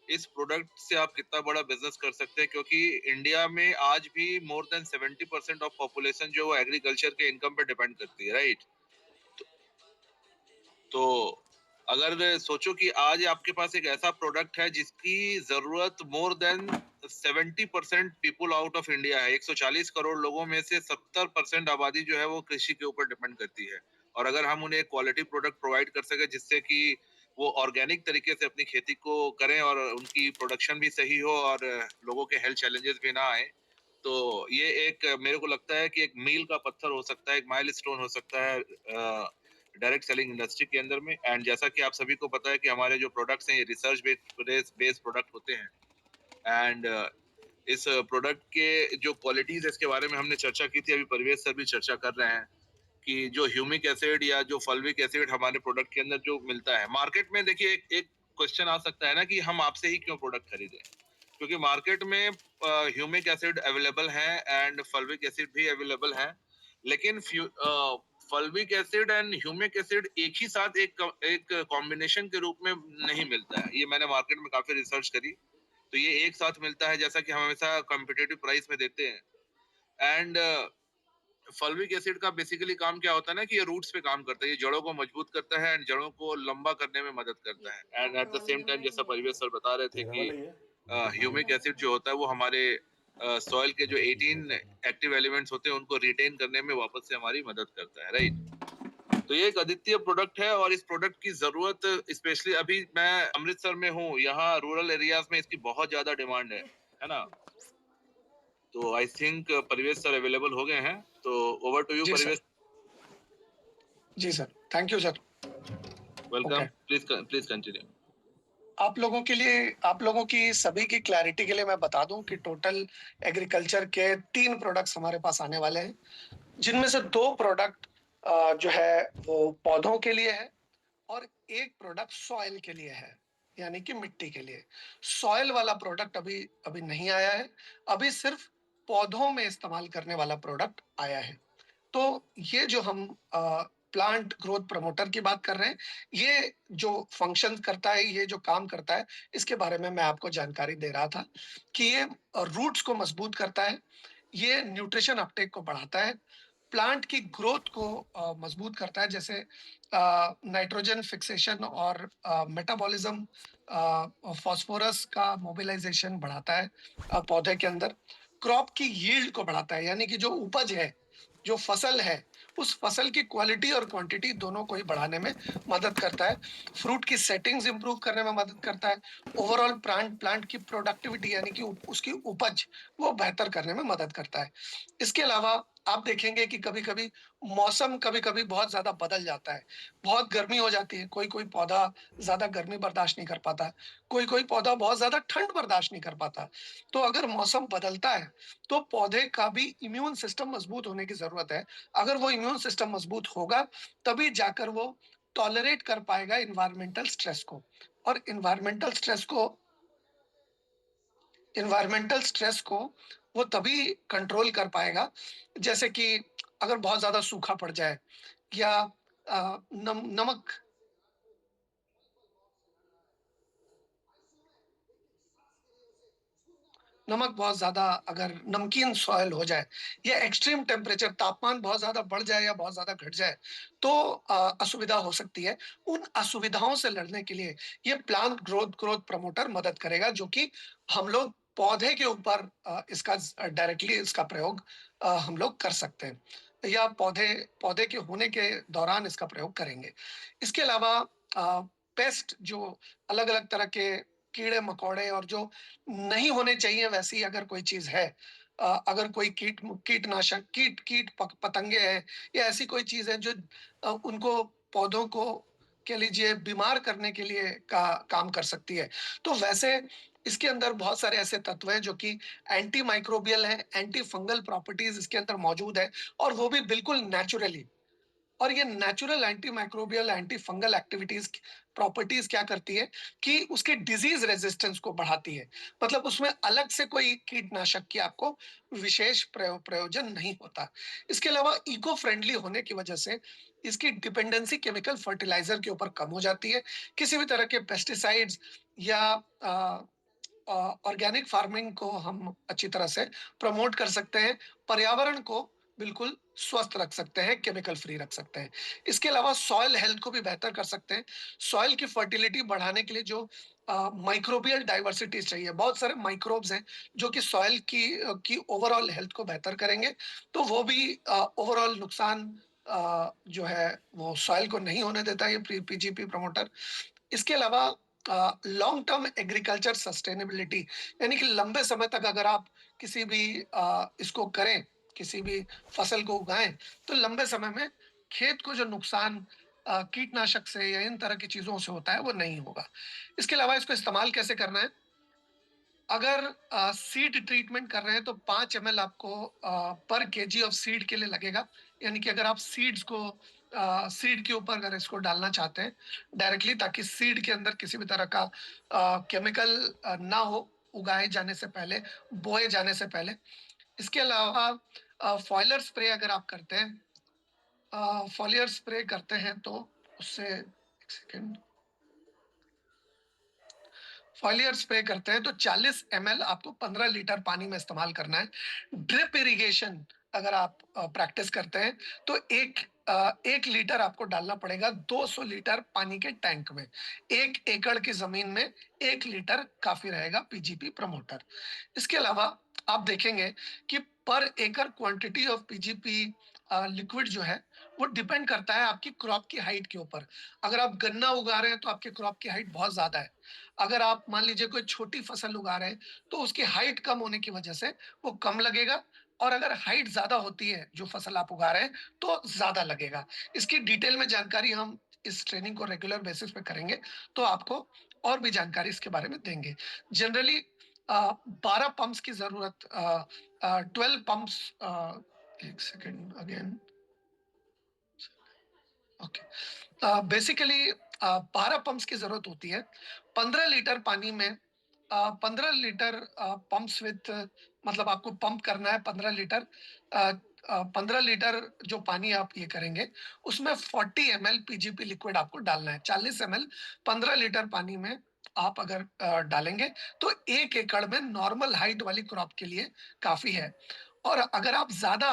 D: इस प्रोडक्ट से आप कितना बड़ा बिजनेस कर सकते हैं, क्योंकि इंडिया में आज भी मोर देन 70% ऑफ पॉपुलेशन जो वो एग्रीकल्चर के इनकम पे डिपेंड करती है, राइट? तो अगर सोचो कि आज आपके पास एक ऐसा प्रोडक्ट है जिसकी जरूरत more than 70% people out of India है। 140 करोड़ लोगों में से 70% आबादी जो है वो कृषि के ऊपर डिपेंड करती है। और अगर हम उन्हें क्वालिटी प्रोडक्ट प्रोवाइड कर सके जिससे कि वो ऑर्गेनिक तरीके से अपनी खेती को करें और उनकी प्रोडक्शन भी सही हो और लोगों के हेल्थ चैलेंजेस भी ना आए, तो ये एक मेरे को लगता है कि एक मील का पत्थर हो सकता है, एक माइलस्टोन हो सकता है डायरेक्ट सेलिंग इंडस्ट्री के अंदर में। एंड जैसा कि आप सभी को पता है कि हमारे जो प्रोडक्ट्स हैं ये रिसर्च बेस्ड प्रोडक्ट होते हैं। एंड इस प्रोडक्ट के जो क्वालिटीज है इसके बारे में हमने चर्चा की थी, अभी परवेज सर भी चर्चा कर रहे हैं कि जो ह्यूमिक एसिड या जो फल्विक एसिड हमारे प्रोडक्ट के अंदर जो मिलता है मार्केट में। देखिए, एक क्वेश्चन आ सकता है ना कि हम आपसे ही क्यों प्रोडक्ट खरीदें, क्योंकि मार्केट में ह्यूमिक एसिड अवेलेबल है एंड फल्विक एसिड भी अवेलेबल है, लेकिन fulvic acid and humic acid एक ही साथ एक कॉम्बिनेशन के रूप में नहीं मिलता है। ये मैंने मार्केट में काफी रिसर्च करी, तो ये एक साथ मिलता है जैसा कि हम हमेशा कॉम्पिटिटिव प्राइस में देते हैं। एंड फल्विक एसिड का बेसिकली काम क्या होता है ना कि ये रूट्स पे काम करता है, ये जड़ों को मजबूत करता है एंड जड़ों को लंबा करने में मदद करता है। And at the same time जैसा परिवेश सर बता रहे थे
B: तेरा
D: कि
B: वाला ही है, दीपक वाला
D: ह्यूमिक एसिड जो होता है वो हमारे सॉइल के जो
B: बस इतनी देर
D: 18
B: तक।
D: एक्टिव एलिमेंट्स होते हैं उनको रिटेन करने में वापस से हमारी मदद करता है, राइट? तो ये एक अद्वितीय प्रोडक्ट है और इस प्रोडक्ट की ज़रूरत स्पेशली अभी मैं अमृतसर में हूँ, यहाँ रूरल एरियाज़ में इसकी बहुत ज़्यादा डिमांड है ना? तो I think Parivesh sir available हो गए हैं, तो ओवर टू यू
A: जी सर।
D: परिवेश।
A: जी sir. Thank you sir.
D: Welcome,
A: okay.
D: Please continue.
A: आप लोगों की सभी की क्लैरिटी के लिए मैं बता दूं कि टोटल एग्रीकल्चर के 3 प्रोडक्ट्स हमारे पास आने वाले हैं, जिनमें से 2 प्रोडक्ट जो है वो पौधों के लिए है और 1 प्रोडक्ट सॉइल के लिए है, यानी कि मिट्टी के लिए। सॉइल वाला प्रोडक्ट अभी अभी नहीं आया है, अभी सिर्फ पौधों में इस्तेमाल करने वाला प्रोडक्ट आया है। तो ये जो हम प्लांट ग्रोथ प्रमोटर की बात कर रहे हैं, ये जो फंक्शन करता है, ये जो काम करता है, इसके बारे में मैं आपको जानकारी दे रहा था कि ये रूट्स को मजबूत करता है, ये न्यूट्रिशन अपटेक को बढ़ाता है, प्लांट की ग्रोथ को मजबूत करता है, जैसे नाइट्रोजन फिक्सेशन और मेटाबॉलिज्म, फास्फोरस का मोबिलाइजेशन बढ़ाता है पौधे के अंदर, क्रॉप की यील्ड को बढ़ाता है, यानी कि जो उपज है, जो फसल है, उस फसल की क्वालिटी और क्वांटिटी दोनों को ही बढ़ाने में मदद करता है, फ्रूट की सेटिंग्स इंप्रूव करने में मदद करता है, ओवरऑल प्लांट प्लांट की प्रोडक्टिविटी यानी कि उसकी उपज वो बेहतर करने में मदद करता है। इसके अलावा आप देखेंगे कि कभी-कभी मौसम कभी-कभी बहुत ज़्यादा बदल जाता है। बहुत गर्मी हो जाती है, कोई-कोई पौधा ज़्यादा गर्मी बर्दाश्त नहीं कर पाता, कोई-कोई पौधा बहुत ज़्यादा ठंड बर्दाश्त नहीं कर पाता। तो अगर मौसम बदलता है, तो पौधे का भी इम्यून सिस्टम मजबूत होने की ज़रूरत है। अगर वो इम्यून सिस्टम मजबूत होगा, तभी जाकर वो टॉलरेट कर पाएगा और एनवायरमेंटल स्ट्रेस को वो तभी कंट्रोल कर पाएगा, जैसे कि अगर बहुत ज्यादा सूखा पड़ जाए या नमक नमक बहुत ज्यादा अगर नमकीन सॉइल हो जाए या एक्सट्रीम टेम्परेचर तापमान बहुत ज्यादा बढ़ जाए या बहुत ज्यादा घट जाए, तो असुविधा हो सकती है। उन असुविधाओं से लड़ने के लिए ये प्लांट ग्रोथ ग्रोथ प्रमोटर मदद करेगा, जो कि हम लोग पौधे के ऊपर इसका डायरेक्टली इसका प्रयोग हम लोग कर सकते हैं या पौधे पौधे के होने के दौरान इसका प्रयोग करेंगे। इसके अलावा पेस्ट जो अलग अलग तरह के कीड़े मकोड़े और जो नहीं होने चाहिए वैसी अगर कोई चीज है, अगर कोई कीटनाशक कीट पतंगे हैं या ऐसी कोई चीज है जो उनको पौधों को कह लीजिए बीमार करने के लिए का काम कर सकती है, तो वैसे इसके अंदर बहुत सारे ऐसे तत्व हैं जो कि एंटी माइक्रोबियल है, एंटी फंगल प्रॉपर्टीज इसके अंदर मौजूद है और वो भी बिल्कुल नेचुरली। और ये natural anti microbial anti fungal activities properties क्या करती है कि उसके डिजीज रेजिस्टेंस को बढ़ाती है। मतलब उसमें अलग से कोई कीटनाशक की आपको विशेष प्रयोजन नहीं होता। इसके अलावा इको फ्रेंडली होने की वजह से इसकी डिपेंडेंसी केमिकल फर्टिलाइजर के ऊपर कम हो जाती है। किसी भी तरह के पेस्टिसाइड्स या ऑर्गेनिक फार्मिंग को हम अच्छी तरह से प्रमोट कर सकते हैं, पर्यावरण को बिल्कुल स्वस्थ रख सकते हैं, केमिकल फ्री रख सकते हैं। इसके अलावा सॉइल हेल्थ को भी बेहतर कर सकते हैं। सॉइल की फर्टिलिटी बढ़ाने के लिए जो माइक्रोबियल डाइवर्सिटी चाहिए, बहुत सारे माइक्रोब्स हैं जो कि सॉइल की ओवरऑल हेल्थ को बेहतर करेंगे, तो वो भी ओवरऑल नुकसान जो है वो सॉइल को नहीं होने देता ये पीजीपी प्रमोटर। इसके अलावा लॉन्ग टर्म एग्रीकल्चर सस्टेनेबिलिटी, यानी कि लंबे समय तक अगर आप किसी भी इसको करें, किसी भी फसल को उगाएं, तो लंबे समय में खेत को जो नुकसान कीटनाशक से या इन तरह की चीजों से होता है वो नहीं होगा। इसके अलावा इसको इस्तेमाल कैसे करना है? अगर सीड ट्रीटमेंट कर रहे हैं तो 5 ml आपको पर केजी ऑफ सीड के लिए लगेगा। यानी कि अगर आप सीड के ऊपर अगर इसको डालना चाहते हैं डायरेक्टली, ताकि सीड के अंदर किसी भी तरह का केमिकल ना हो उगाए जाने से पहले, बोए जाने से पहले। इसके अलावा फॉइलर स्प्रे अगर आप करते हैं, फॉलियर स्प्रे करते हैं तो उससे एक सेकेंड, फॉलियर स्प्रे करते हैं तो 40 ml आपको 15 लीटर पानी में इस्तेमाल करना है। ड्रिप इरिगेशन अगर आप प्रैक्टिस करते हैं तो 1 लीटर आपको डालना पड़ेगा 200 लीटर पानी के टैंक में। 1 एकड़ की जमीन में 1 लीटर काफी रहेगा पीजीपी प्रमोटर। इसके अलावा आप देखेंगे कि पर एकड़ क्वांटिटी ऑफ पीजीपी लिक्विड जो है वो डिपेंड करता है आपकी क्रॉप की हाइट के ऊपर। अगर आप गन्ना उगा रहे हैं तो आपके क्रॉप की हाइट बहुत ज़्यादा है। अगर आप मान लीजिए कोई छोटी फसल उगा रहे हैं, तो उसकी हाइट कम होने की वजह से वो कम लगेगा, और अगर हाइट ज़्यादा होती है जो फसल आप उगा रहे हैं, तो ज़्यादा लगेगा। इसकी डिटेल में जानकारी हम इस ट्रेनिंग को रेगुलर बेसिस पे करेंगे, तो आपको और भी जानकारी इसके बारे में देंगे। जनरली 12 पंप्स की ज़रूरत 12 pumps 1 second again okay. Basically 12 pumps की ज़रूरत होती है। 15 लीटर पानी में 15 लीटर पंप्स विथ मतलब आपको पंप करना है 15 लीटर 15 लीटर जो पानी आप ये करेंगे, उसमें 40 एमएल पीजीपी लिक्विड आपको डालना है। 40 एमएल 15 लीटर पानी में आप अगर डालेंगे, तो 1 एकड़ में नॉर्मल हाइट वाली क्रॉप के लिए काफ़ी है। और अगर आप ज़्यादा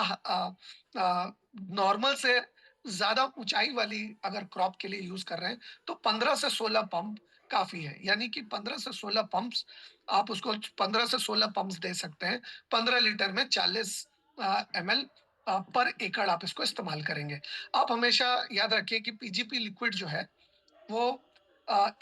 A: नॉर्मल से ज़्यादा ऊँचाई वाली अगर क्रॉप के लिए यूज़ कर रहे हैं, तो 15 से 16 पंप काफ़ी है। यानी कि 15 से 16 पंप्स आप उसको 15 से 16 पंप्स दे सकते हैं। 15 लीटर में 40 एमएल पर एकड़ आप इसको इस्तेमाल करेंगे। आप हमेशा याद रखिए कि पीजीपी लिक्विड जो है, वो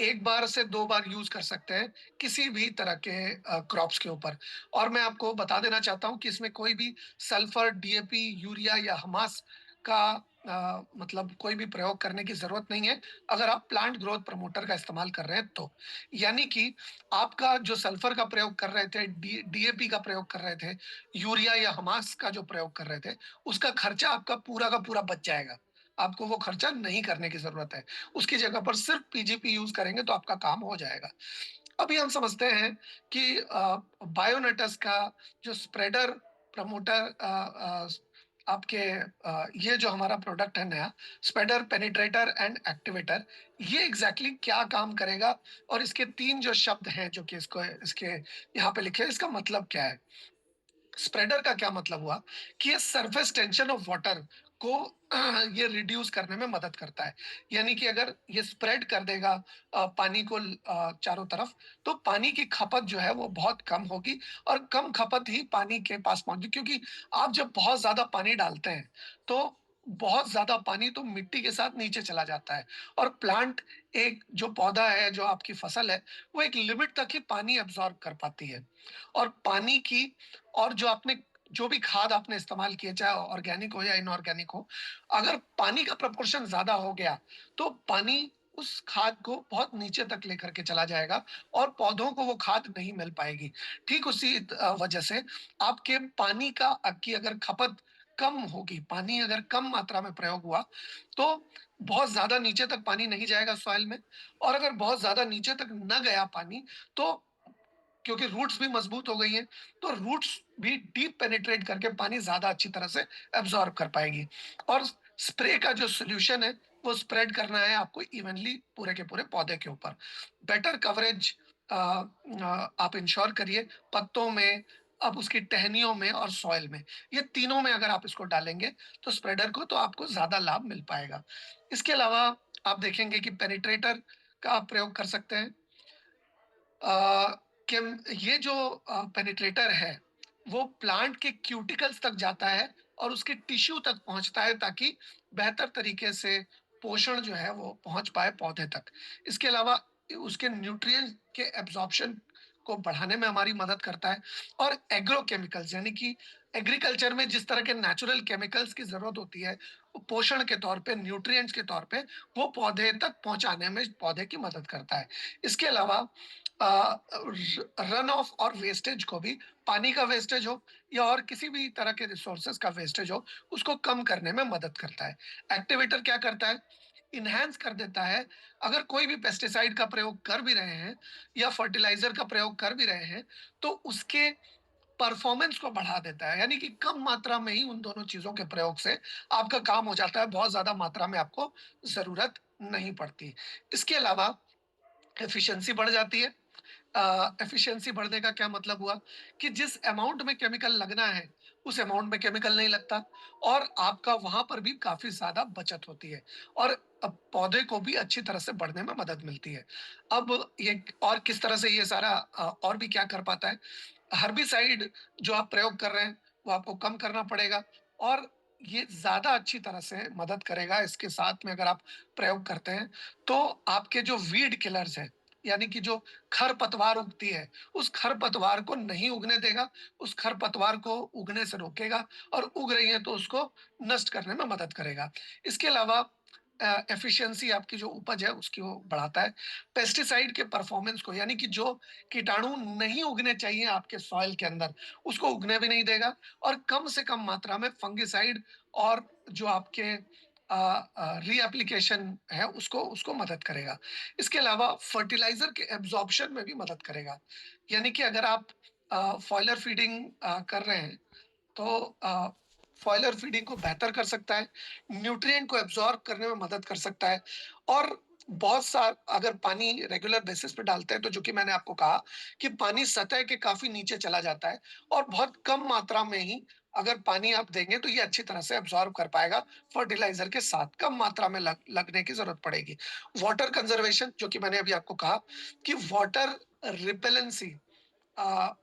A: 1 बार से 2 बार यूज़ कर सकते हैं, किसी भी तरह के क्रॉप्स के ऊपर। और मैं आपको बता देना चाहता हूँ कि इसमें कोई भी सल्फर, डीएपी, यूरिया या हमास का मतलब कोई भी प्रयोग करने की ज़रूरत नहीं है, अगर आप प्लांट ग्रोथ प्रमोटर का इस्तेमाल कर रहे हैं तो। यानी कि आपका जो सल्फर का प्रयोग कर रहे थे, डीएपी का प्रयोग कर रहे थे, यूरिया या हमास का जो प्रयोग कर रहे थे, उसका खर्चा आपका पूरा का पूरा बच जाएगा। आपको वो खर्चा नहीं करने की ज़रूरत है। उसकी जगह पर सिर्फ पीजीपी यूज़ करेंगे तो आपका काम हो जाएगा। अभी हम समझते हैं कि बायोनेटस का जो स्प्रेडर प्रमोटर आपके ये जो हमारा प्रोडक्ट है नया, स्प्रेडर पेनिट्रेटर एंड एक्टिवेटर, ये एग्जैक्टली क्या काम करेगा, और इसके 3 जो शब्द हैं जो कि इसको इसके यहाँ पे लिखे हैं, इसका मतलब क्या है। स्प्रेडर का क्या मतलब हुआ कि ये सरफेस टेंशन ऑफ वाटर को ये रिड्यूस करने में मदद करता है। यानी कि अगर ये स्प्रेड कर देगा पानी को चारों तरफ, तो पानी की खपत जो है वो बहुत कम होगी, और कम खपत ही पानी के पास पहुंचेगी, क्योंकि आप जब बहुत ज्यादा पानी डालते हैं, तो बहुत ज्यादा पानी तो मिट्टी के साथ नीचे चला जाता है, और प्लांट एक जो पौधा है, जो आपकी फसल है, वो एक लिमिट तक ही पानी एब्जॉर्ब कर पाती है। और पानी की और जो भी खाद आपने इस्तेमाल किए, चाहे ऑर्गेनिक हो या इनऑर्गेनिक हो, अगर पानी का प्रोपोर्शन ज्यादा हो गया, तो पानी उस खाद को बहुत नीचे तक लेकर के चला जाएगा, और पौधों को वो खाद नहीं मिल पाएगी। ठीक उसी वजह से आपके पानी की अगर खपत कम होगी, पानी अगर कम मात्रा में प्रयोग हुआ, तो बहुत ज्यादा नीचे तक पानी नहीं जाएगा सॉइल में। और अगर बहुत ज्यादा नीचे तक न गया पानी, तो क्योंकि रूट्स भी मजबूत हो गई हैं, तो रूट्स भी डीप पेनिट्रेट करके पानी ज्यादा अच्छी तरह से एब्जॉर्ब कर पाएगी। और स्प्रे का जो सोल्यूशन है, वो स्प्रेड करना है आपको इवनली पूरे के पूरे पौधे के ऊपर। बेटर कवरेज आप इंश्योर करिए पत्तों में, अब उसकी टहनियों में और सॉइल में, ये तीनों में अगर आप इसको डालेंगे, तो स्प्रेडर को तो आपको ज्यादा लाभ मिल पाएगा। इसके अलावा आप देखेंगे कि पेनिट्रेटर का आप प्रयोग कर सकते हैं। अ, केम ये जो पेनिट्रेटर है, वो प्लांट के क्यूटिकल्स तक जाता है और उसके टिश्यू तक पहुँचता है, ताकि बेहतर तरीके से पोषण जो है वो पहुँच पाए पौधे तक। इसके अलावा उसके न्यूट्रिएंट के एब्ज़ॉर्प्शन को बढ़ाने में हमारी मदद करता है। और एग्रोकेमिकल्स, यानी कि एग्रीकल्चर में जिस तरह के नेचुरल केमिकल्स की ज़रूरत होती है, वो पोषण के तौर पे, न्यूट्रिएंट्स के तौर पे, वो पौधे तक पहुँचाने में पौधे की मदद करता है। इसके अलावा रन ऑफ और वेस्टेज को भी, पानी का वेस्टेज हो या और किसी भी तरह के रिसोर्सेज का वेस्टेज हो, उसको कम करने में मदद करता है। एक्टिवेटर क्या करता है, इनहेंस कर देता है। अगर कोई भी पेस्टिसाइड का प्रयोग कर भी रहे हैं या फर्टिलाइजर का प्रयोग कर भी रहे हैं, तो उसके परफॉर्मेंस को बढ़ा देता है। यानी कि कम मात्रा में ही उन दोनों चीजों के प्रयोग से आपका काम हो जाता है, बहुत ज्यादा मात्रा में आपको जरूरत नहीं पड़ती। इसके अलावा एफिशिएंसी बढ़ जाती है। एफिशिएंसी बढ़ने का क्या मतलब हुआ कि जिस अमाउंट में केमिकल लगना है, उस अमाउंट में केमिकल नहीं लगता, और आपका वहां पर भी काफी ज्यादा बचत होती है, और अब पौधे को भी अच्छी तरह से बढ़ने में मदद मिलती है। अब ये और किस तरह से ये सारा और भी क्या कर पाता है, हर्बिसाइड जो आप प्रयोग कर रहे हैं, वो आपको कम करना पड़ेगा। और ये ज़्यादा अच्छी तरह से मदद करेगा। इसके साथ में अगर आप प्रयोग करते हैं, तो आपके जो वीड किलर्स हैं, यानी कि जो खरपतवार उगती है, उस खरपतवार को नहीं उगने देगा, उस खरपतवार को उगने से रोकेगा और उग रही है तो उसको नष्ट करने में मदद करेगा। इसके अलावा एफिशिएंसी आपकी जो उपज है उसकी वो बढ़ाता है। पेस्टिसाइड के परफॉर्मेंस को, यानी कि जो कीटाणु नहीं उगने चाहिए आपके सॉइल के अंदर, उसको उगने भी नहीं देगा और कम से कम मात्रा में फंगिसाइड और जो आपके रीएप्लिकेशन है उसको उसको मदद करेगा। इसके अलावा फर्टिलाइज़र के एब्ज़ॉर्प्शन में भी मदद करेगा। यानी कि अगर आप फॉइलर फीडिंग कर रहे हैं, तो फॉइलर फीडिंग को बेहतर कर सकता है, न्यूट्रिएंट को एब्ज़ॉर्ब करने में मदद कर सकता है और बहुत सा अगर पानी रेगुलर बेसिस पे डालते हैं, तो जो कि मैंने आपको कहा कि पानी सतह के काफ़ी नीचे चला जाता है और बहुत कम मात्रा में ही अगर पानी आप देंगे, तो ये अच्छी तरह से एब्ज़ॉर्ब कर पाएगा फर्टिलाइज़र के साथ, कम मात्रा में लगने की ज़रूरत पड़ेगी। वाटर कंज़र्वेशन, जो कि मैंने अभी आपको कहा कि वाटर रिपेलेंसी,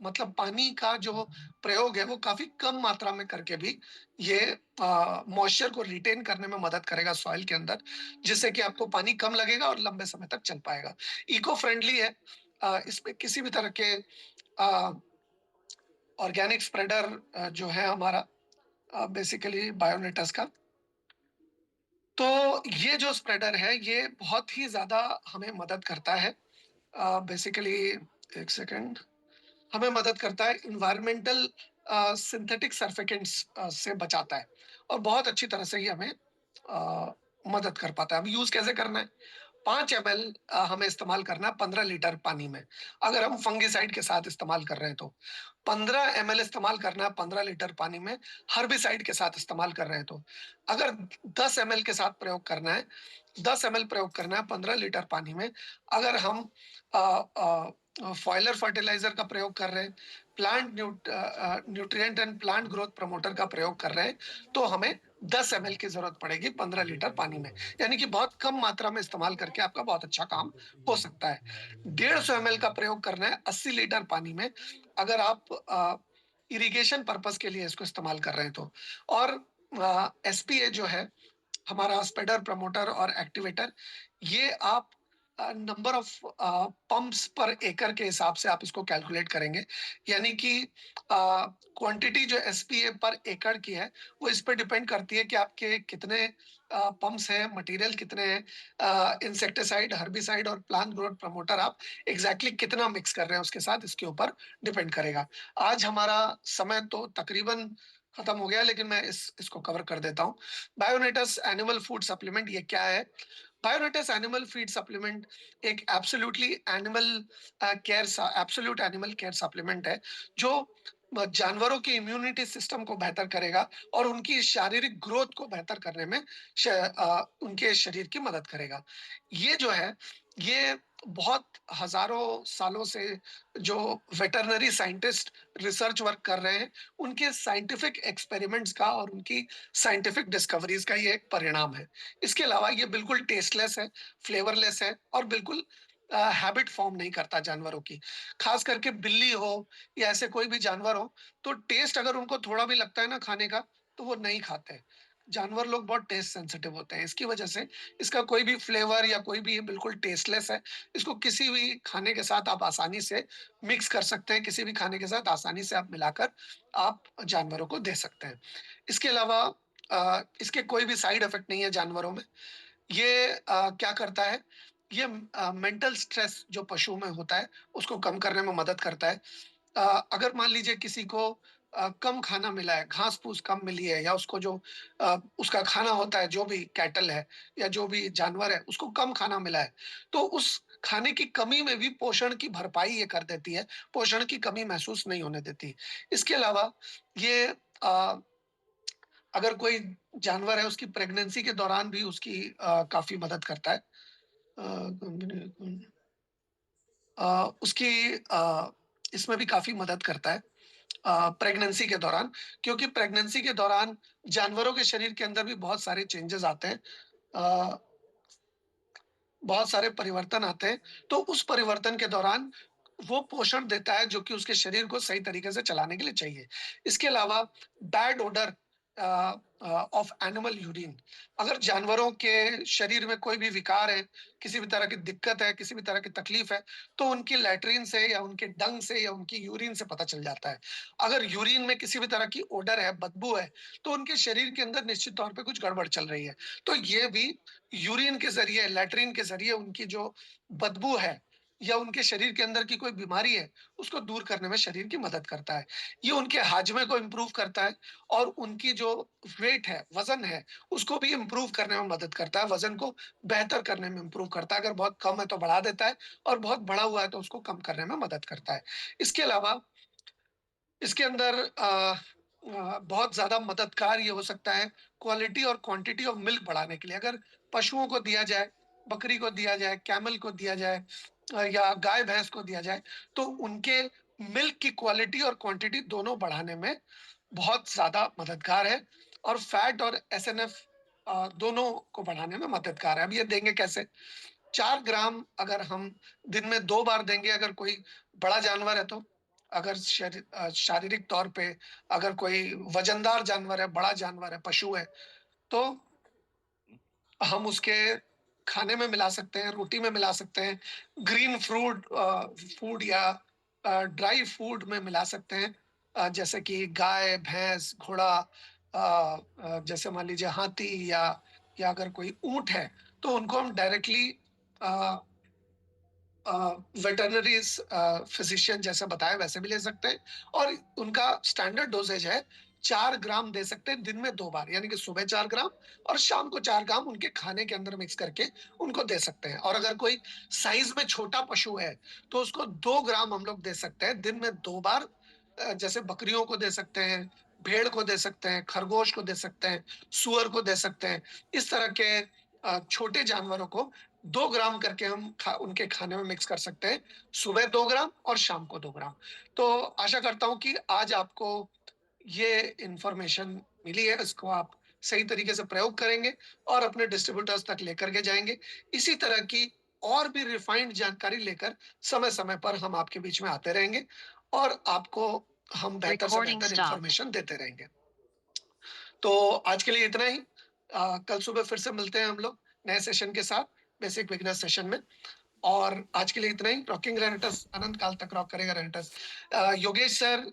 A: मतलब पानी का जो प्रयोग है वो काफ़ी कम मात्रा में करके भी ये मॉइस्चर को रिटेन करने में मदद करेगा सॉइल के अंदर, जिससे कि आपको पानी कम लगेगा और लंबे समय तक चल पाएगा। इको फ्रेंडली है, इसमें किसी भी तरह के अ, ऑर्गेनिक स्प्रेडर जो है हमारा बेसिकली बायोनेटस का, तो ये जो स्प्रेडर है ये बहुत ही ज़्यादा हमें मदद करता है। बेसिकली 1 सेकंड, हमें मदद करता है एनवायरमेंटल सिंथेटिक सर्फिकेंट्स से बचाता है और बहुत अच्छी तरह से ये हमें मदद कर पाता है। अब यूज़ कैसे करना है? 5 एमएल हमें इस्तेमाल करना है 15 लीटर पानी में। अगर हम फंगिसाइड के साथ इस्तेमाल कर रहे हैं तो। 15 एमएल इस्तेमाल करना है 15 लीटर पानी में, हर्बिसाइड के साथ इस्तेमाल कर रहे हैं तो। अगर 10 एमएल के साथ प्रयोग करना है, 10 एमएल प्रयोग करना है 15 लीटर पानी में। अगर हम अ फॉइलर फर्टिलाइज़र का प्रयोग कर रहे हैं, nutrient and plant growth promoter का प्रयोग कर रहे हैं, तो हमें 10 एमएल की ज़रूरत पड़ेगी 15 लीटर पानी में। यानी कि बहुत कम मात्रा में इस्तेमाल करके आपका बहुत अच्छा काम हो सकता है। 150 एमएल का प्रयोग करना है 80 लीटर पानी में, अगर आप इरिगेशन पर्पज़ के लिए इसको इस्तेमाल कर रहे हैं तो। और एसपीए जो है, हमारा स्प्रेडर प्रमोटर और एक्टिवेटर, ये आप नंबर ऑफ पंप्स पर एकड़ के हिसाब से आप इसको कैलकुलेट करेंगे। यानी कि क्वांटिटी जो एसपीए पर एकड़ की है, वो इस पे डिपेंड करती है कि आपके कितने पंप्स हैं, मटेरियल कितने हैं, इंसेक्टिसाइड, हर्बिसाइड और प्लांट ग्रोथ प्रमोटर आप एग्जैक्टली कितना मिक्स कर रहे हैं उसके साथ, इसके ऊपर डिपेंड करेगा। आज हमारा समय तो तकरीबन खत्म हो गया, लेकिन मैं इसको कवर कर देता हूँ। बायोनेटस एनिमल फूड सप्लीमेंट ये क्या है? बायोनेटस एनिमल फीड सप्लीमेंट एक एब्सोल्यूट एनिमल केयर सप्लीमेंट है, जो जानवरों की इम्यूनिटी सिस्टम को बेहतर करेगा और उनकी शारीरिक ग्रोथ को बेहतर करने में उनके शरीर की मदद करेगा। ये जो है, ये बहुत हजारों सालों से जो वेटरनरी साइंटिस्ट रिसर्च वर्क कर रहे हैं, उनके साइंटिफिक एक्सपेरिमेंट्स का और उनकी साइंटिफिक डिस्कवरीज का ये एक परिणाम है। इसके अलावा ये बिल्कुल टेस्टलेस है, फ्लेवरलेस है और बिल्कुल हैबिट फॉर्म नहीं करता जानवरों की। खास करके बिल्ली हो या ऐसे कोई भी जानवर हो, तो टेस्ट अगर उनको थोड़ा भी लगता है ना खाने का, तो वो नहीं खाते। जानवर लोग बहुत टेस्ट सेंसिटिव होते हैं, इसकी वजह से इसका कोई भी फ्लेवर या कोई भी, ये बिल्कुल टेस्टलेस है। इसको किसी भी खाने के साथ आप आसानी से मिक्स कर सकते हैं, किसी भी खाने के साथ आसानी से आप मिलाकर आप जानवरों को दे सकते हैं। इसके अलावा इसके कोई भी साइड इफेक्ट नहीं है जानवरों में। ये क्या करता है, ये मेंटल स्ट्रेस जो पशु में होता है, उसको कम करने में मदद करता है। अ, अगर मान लीजिए किसी को कम खाना मिला है, घास-फूस कम मिली है, या उसको जो उसका खाना होता है, जो भी कैटल है या जो भी जानवर है, उसको कम खाना मिला है, तो उस खाने की कमी में भी पोषण की भरपाई ये कर देती है, पोषण की कमी महसूस नहीं होने देती। इसके अलावा ये अ, अगर कोई जानवर है, उसकी प्रेगनेंसी के दौरान भी उसकी काफ़ी मदद करता है। कॉम्बिने उसकी इसमें भी काफ़ी मदद करता है प्रेगनेंसी के दौरान, क्योंकि प्रेगनेंसी के दौरान जानवरों के शरीर के अंदर भी बहुत सारे चेंजेस आते हैं, अ, बहुत सारे परिवर्तन आते हैं, तो उस परिवर्तन के दौरान वो पोषण देता है जो कि उसके शरीर को सही तरीके से चलाने के लिए चाहिए। इसके अलावा bad odour of animal urine. अगर जानवरों के शरीर में कोई भी विकार है, किसी भी तरह की दिक्कत है, किसी भी तरह की तकलीफ है, तो उनकी लैट्रिन से या उनके डंग से या उनकी यूरिन से पता चल जाता है। अगर यूरिन में किसी भी तरह की ओडर है, बदबू है, तो उनके शरीर के अंदर निश्चित तौर पे कुछ गड़बड़ चल रही है। तो ये भी यूरिन के ज़रिए, लैट्रिन के ज़रिए उनकी जो बदबू है या उनके शरीर के अंदर की कोई बीमारी है, उसको दूर करने में शरीर की मदद करता है। ये उनके हाजमे को इम्प्रूव करता है और उनकी जो वेट है, वज़न है, उसको भी इम्प्रूव करने में मदद करता है, वज़न को बेहतर करने में इम्प्रूव करता है। अगर बहुत कम है तो बढ़ा देता है और बहुत बढ़ा हुआ है तो उसको कम करने में मदद करता है। इसके अलावा इसके अंदर बहुत ज़्यादा मददगार ये हो सकता है क्वालिटी और क्वांटिटी ऑफ मिल्क बढ़ाने के लिए। अगर पशुओं को दिया जाए, बकरी को दिया जाए, कैमल को दिया जाए या गाय-भैंस को दिया जाए, तो उनके मिल्क की क्वालिटी और क्वांटिटी दोनों बढ़ाने में बहुत ज़्यादा मददगार है और फैट और एसएनएफ दोनों को बढ़ाने में मददगार है। अब ये देंगे कैसे? 4 ग्राम अगर हम दिन में 2 बार देंगे, अगर कोई बड़ा जानवर है तो, अगर शारीरिक तौर पे अगर कोई वज़नदार जानवर है, बड़ा जानवर है, पशु है, तो हम उसके खाने में मिला सकते हैं, रोटी में मिला सकते हैं, ग्रीन फूड या ड्राई फूड में मिला सकते हैं। जैसे कि गाय, भैंस, घोड़ा, जैसे मान लीजिए हाथी या अगर कोई ऊँट है, तो उनको हम डायरेक्टली अ वेटरनरीज़ फिज़िशियन जैसा बताया वैसे भी ले सकते हैं और उनका स्टैंडर्ड डोज़ेज है 4 ग्राम दे सकते हैं दिन में 2 बार, यानी कि सुबह 4 ग्राम और शाम को 4 ग्राम उनके खाने के अंदर मिक्स करके उनको दे सकते हैं। और अगर कोई साइज़ में छोटा पशु है, तो उसको 2 ग्राम हम लोग दे सकते हैं दिन में 2 बार। जैसे बकरियों को दे सकते हैं, भेड़ को दे सकते हैं, खरगोश को दे सकते हैं, सूअर को दे सकते हैं। इस तरह के छोटे जानवरों को 2 ग्राम करके हम उनके खाने में मिक्स कर सकते हैं, सुबह 2 ग्राम और शाम को 2 ग्राम। तो आशा करता हूँ कि आज आपको ये इन्फॉर्मेशन मिली है, इसको आप सही तरीके से प्रयोग करेंगे और अपने डिस्ट्रीब्यूटर्स तक लेकर के जाएँगे। इसी तरह की और भी रिफाइंड जानकारी लेकर समय-समय पर हम आपके बीच में आते रहेंगे और आपको हम बेहतर से
B: Recording
A: बेहतर
B: stopped.
A: इन्फॉर्मेशन देते रहेंगे। तो आज के लिए इतना ही। कल सुबह फिर से मिलते हैं हम लोग नए सेशन के साथ, बेसिक बिगिनर सेशन में। और आज के लिए इतना ही। रॉकिंग रेनेटस अनंत काल तक रॉक करेगा रेनेटस। योगेश सर